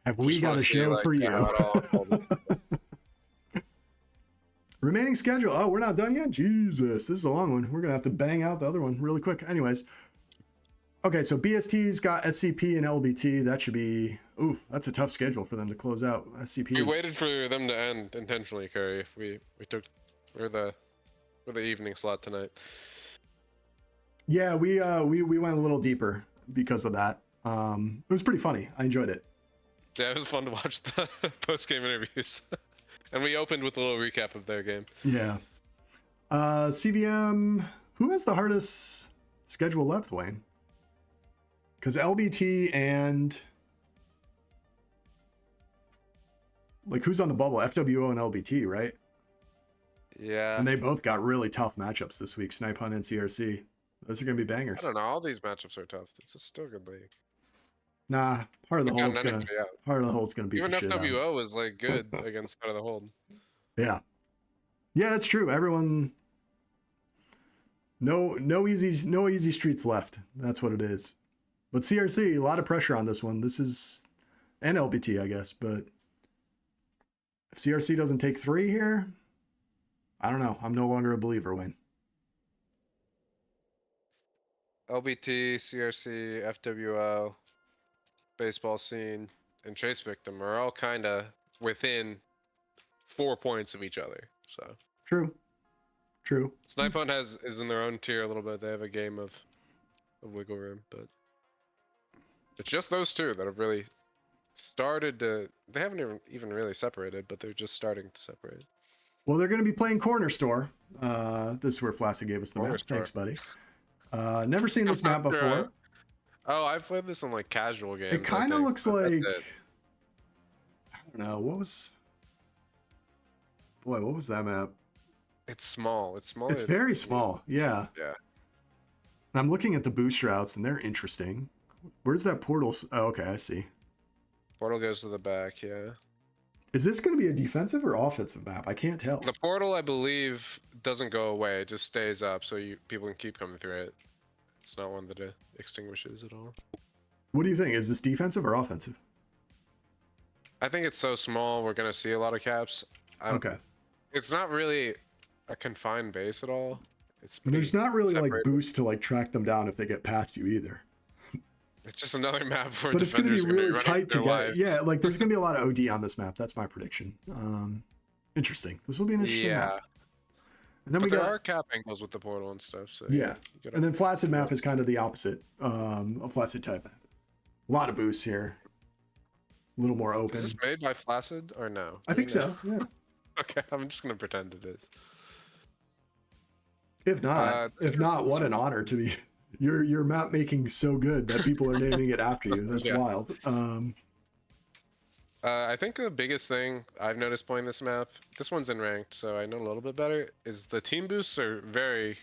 have we got a show for you? Remaining schedule. Oh, we're not done yet? Jesus, this is a long one. We're going to have to bang out the other one really quick. Anyways. Okay, so BST's got SCP and LBT. That should be... Ooh, that's a tough schedule for them to close out. SCP. We waited for them to end intentionally, Curry. We took... We're the evening slot tonight. Yeah, we went a little deeper because of that. It was pretty funny. I enjoyed it. Yeah, it was fun to watch the post-game interviews. And we opened with a little recap of their game. Yeah. CVM, who has the hardest schedule left, Wayne? Because LBT and... Like, who's on the bubble? FWO and LBT, right? Yeah. And they both got really tough matchups this week, Snipe Hunt and CRC. Those are going to be bangers. I don't know. All these matchups are tough. It's a still good league. Nah, Heart of the Hold's going to beat even the shit FWO out. was like good against Heart of the Hold. Yeah. Yeah, it's true. Everyone... No easy streets left. That's what it is. But CRC, a lot of pressure on this one. This is... And LBT, I guess. But if CRC doesn't take 3 here... I don't know. I'm no longer a believer, Wayne. LBT, CRC, FWO, Baseball Scene, and Chase Victim are all kind of within 4 points of each other. So True. Snipe Hunt is in their own tier a little bit. They have a game of wiggle room, but it's just those two that have really started to... They haven't even really separated, but they're just starting to separate. Well, they're going to be playing Corner Store. This is where Flaccid gave us the Corner map. Store. Thanks, buddy. Never seen this map before. Oh, I've played this in like casual games. It kind of looks like... I don't know. What was that map? It's small. It's small. It's very small. Yeah. Yeah. And I'm looking at the boost routes, and they're interesting. Where's that portal? Oh, okay, I see. Portal goes to the back, yeah. Is this going to be a defensive or offensive map? I can't tell. The portal, I believe, doesn't go away. It just stays up, so people can keep coming through it. It's not one that extinguishes at all. What do you think? Is this defensive or offensive? I think it's so small, we're going to see a lot of caps. Okay. It's not really a confined base at all. There's not really separated. like boosts to like track them down if they get past you either. It's just another map where but it's going to be really tight to get. Lives. Yeah, like there's going to be a lot of OD on this map. That's my prediction. Interesting. This will be an interesting map. And then there are cap angles with the portal and stuff. So yeah. And then Flaccid map is kind of the opposite of Flaccid type map. A lot of boosts here. A little more open. Is this made by Flaccid or no? I think so. Yeah. Okay, I'm just going to pretend it is. If not, what an honor to be. Your map making so good that people are naming it after you. That's wild. I think the biggest thing I've noticed playing this map, this one's in ranked, so I know a little bit better, is the team boosts are very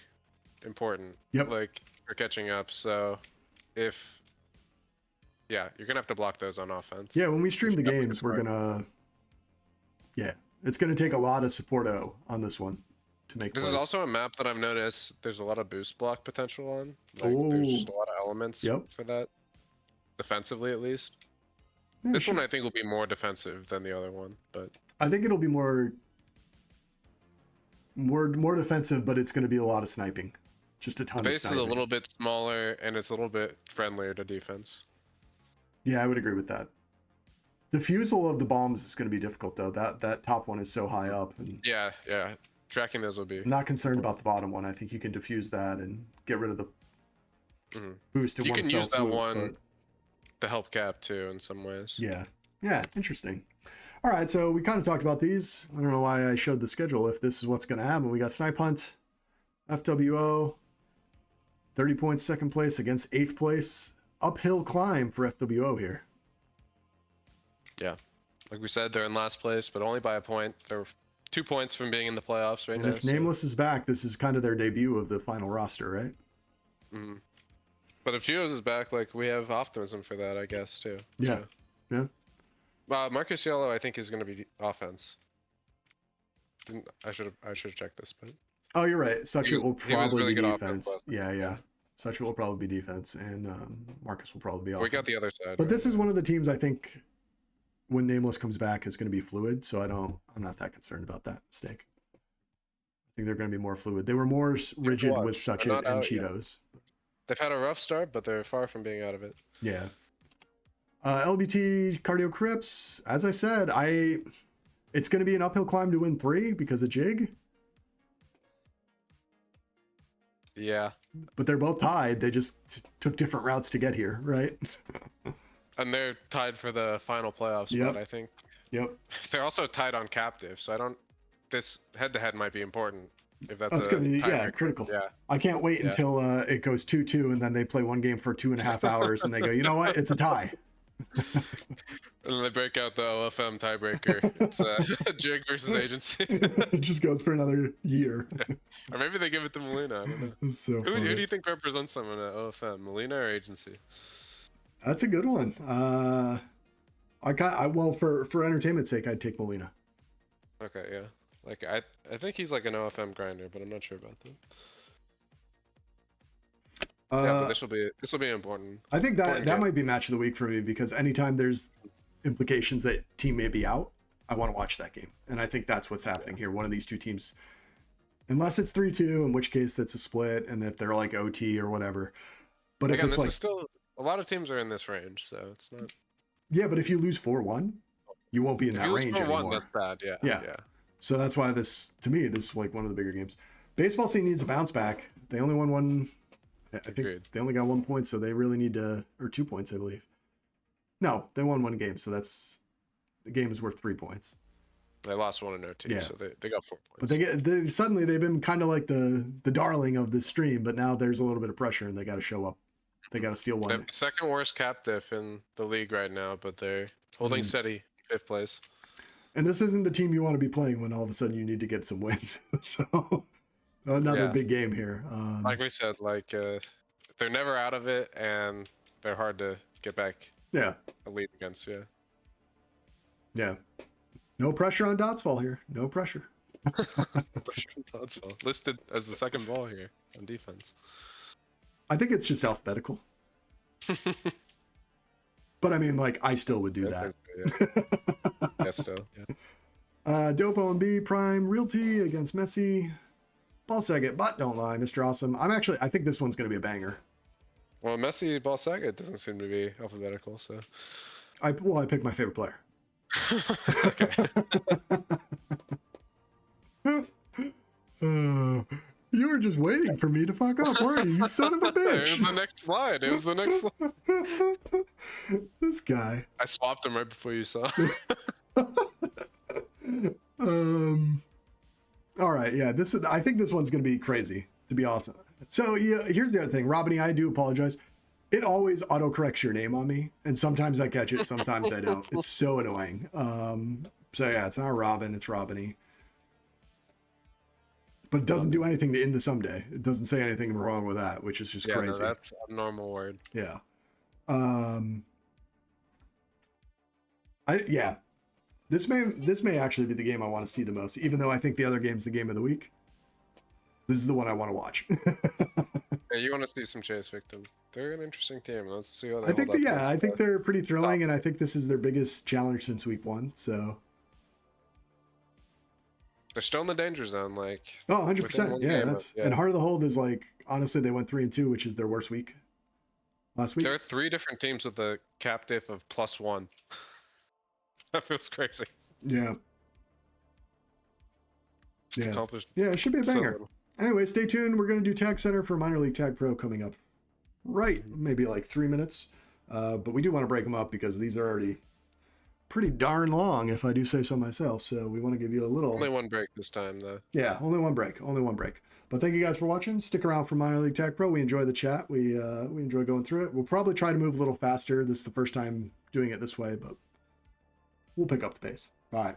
important. Yep. Like for catching up. So you're gonna have to block those on offense. Yeah, when we stream the games, we're gonna. Yeah, it's gonna take a lot of support on this one. To make this is also a map that I've noticed there's a lot of boost block potential on. There's just a lot of elements for that, defensively at least. Yeah, this one I think will be more defensive than the other one, but I think it'll be more defensive, but it's going to be a lot of sniping. just a ton The of base is a sniping. little bit smaller and it's a little bit friendlier to defense. Yeah, I would agree with that. Defusal of the bombs is going to be difficult though. That top one is so high up. And Yeah. Tracking those will be. I'm not concerned about the bottom one. I think you can defuse that and get rid of the boost in You one can fell use that swoop, one but... to help cap too in some ways. Yeah, interesting. All right, so we kind of talked about these. I don't know why I showed the schedule if this is what's going to happen. We got Snipe Hunt, FWO, 30 points, second place against 8th place. Uphill climb for FWO here. Yeah. Like we said, they're in last place, but only by a point. They're 2 points from being in the playoffs right now. And if Nameless is back, this is kind of their debut of the final roster, right? Mm-hmm. But if Geos is back, like, we have optimism for that, I guess, too. Yeah. So. Marcus Yellow, I think, is going to be offense. I should have checked this, but. Oh, you're right. Suchit will probably really be good defense. Yeah. Suchit will probably be defense, and Marcus will probably be offense. We got the other side. But right? this is one of the teams I think when Nameless comes back is going to be fluid, so I'm not that concerned about that mistake. I think they're going to be more fluid. They were more rigid with Suchit and Cheetos. Yet. They've had a rough start, but they're far from being out of it. Yeah. LBT Cardio Crips, as I said, it's going to be an uphill climb to win 3 because of Jig. Yeah. But they're both tied. They just took different routes to get here, right? And they're tied for the final playoff spot, I think. Yep. They're also tied on captive, so this head-to-head might be important. If that's going to be critical. Yeah. I can't wait until it goes 2-2 and then they play one game for 2.5 hours and they go, you know what? It's a tie. And then they break out the OFM tiebreaker. It's Jig versus agency. It just goes for another year. Or maybe they give it to Molina. I don't know. It's so who do you think represents them in OFM, Molina or agency? That's a good one. Well, for entertainment's sake, I'd take Molina. Okay, yeah. Like I think he's like an OFM grinder, but I'm not sure about that. Yeah, but this will be important. I think that might be match of the week for me because anytime there's implications that team may be out, I want to watch that game, and I think that's what's happening here. One of these two teams, unless it's 3-2, in which case that's a split, and if they're like OT or whatever. But again, if it's this is still a lot of teams are in this range, so it's not. Yeah, but if you lose 4-1, you won't be in that range anymore. That's bad. Yeah. So that's why to me, this is like one of the bigger games. Baseball scene needs a bounce back. They only won one. I think they only got 1 point, so they really need or 2 points, I believe. No, they won one game, so the game is worth 3 points. They lost 1 in OT, so they got 4 points. But suddenly they've been kind of like the darling of the stream, but now there's a little bit of pressure and they got to show up. They got to steal one. They're second worst captive in the league right now, but they're holding steady, 5th place. And this isn't the team you want to be playing when all of a sudden you need to get some wins. So another big game here. Like we said, they're never out of it, and they're hard to get back. Yeah. A lead against. Yeah. No pressure on Dotsfall here. No pressure. Pressure on Dotsfall. Listed as the second ball here on defense. I think it's just alphabetical. But I mean, I still would do that. Yeah, still. Yeah. Dope OMB, Prime, Realty against Messi. Ball Saget, but don't lie, Mr. Awesome. I think this one's going to be a banger. Well, Messi, Ball Saget doesn't seem to be alphabetical, so. I picked my favorite player. You were just waiting for me to fuck up, weren't you? You son of a bitch. It was the next slide. This guy. I swapped him right before you saw. All right, yeah. I think this one's gonna be crazy, to be awesome. So yeah, here's the other thing, Robiny. I do apologize. It always autocorrects your name on me, and sometimes I catch it, sometimes I don't. It's so annoying. So yeah, it's not Robin, it's Robiny. But it doesn't do anything to end the someday. It doesn't say anything wrong with that, which is just crazy. No, that's a normal word. Yeah. This may actually be the game I want to see the most, even though I think the other game's the game of the week. This is the one I want to watch. Yeah, you want to see some chase victim. They're an interesting team. Let's see how they I think they're pretty thrilling, and I think this is their biggest challenge since week 1. So they're still in the danger zone. Like, oh, within 100%. one Yeah, game that's of- yeah. and Heart of the Hold is like, honestly, they went 3-2, which is their worst week last week. There are 3 different teams with a cap diff of +1. That feels crazy. Yeah. Just Yeah. accomplished Yeah, it should be a so banger. little. Anyway, stay tuned. We're going to do Tag Center for Minor League Tag Pro coming up right, maybe like 3 minutes. But we do want to break them up because these are already pretty darn long, if I do say so myself. So we want to give you a little... Only one break this time, though. Yeah, only one break. Only one break. But thank you guys for watching. Stick around for Minor League Tag Pro. We enjoy the chat. We enjoy going through it. We'll probably try to move a little faster. This is the first time doing it this way, but we'll pick up the pace. All right.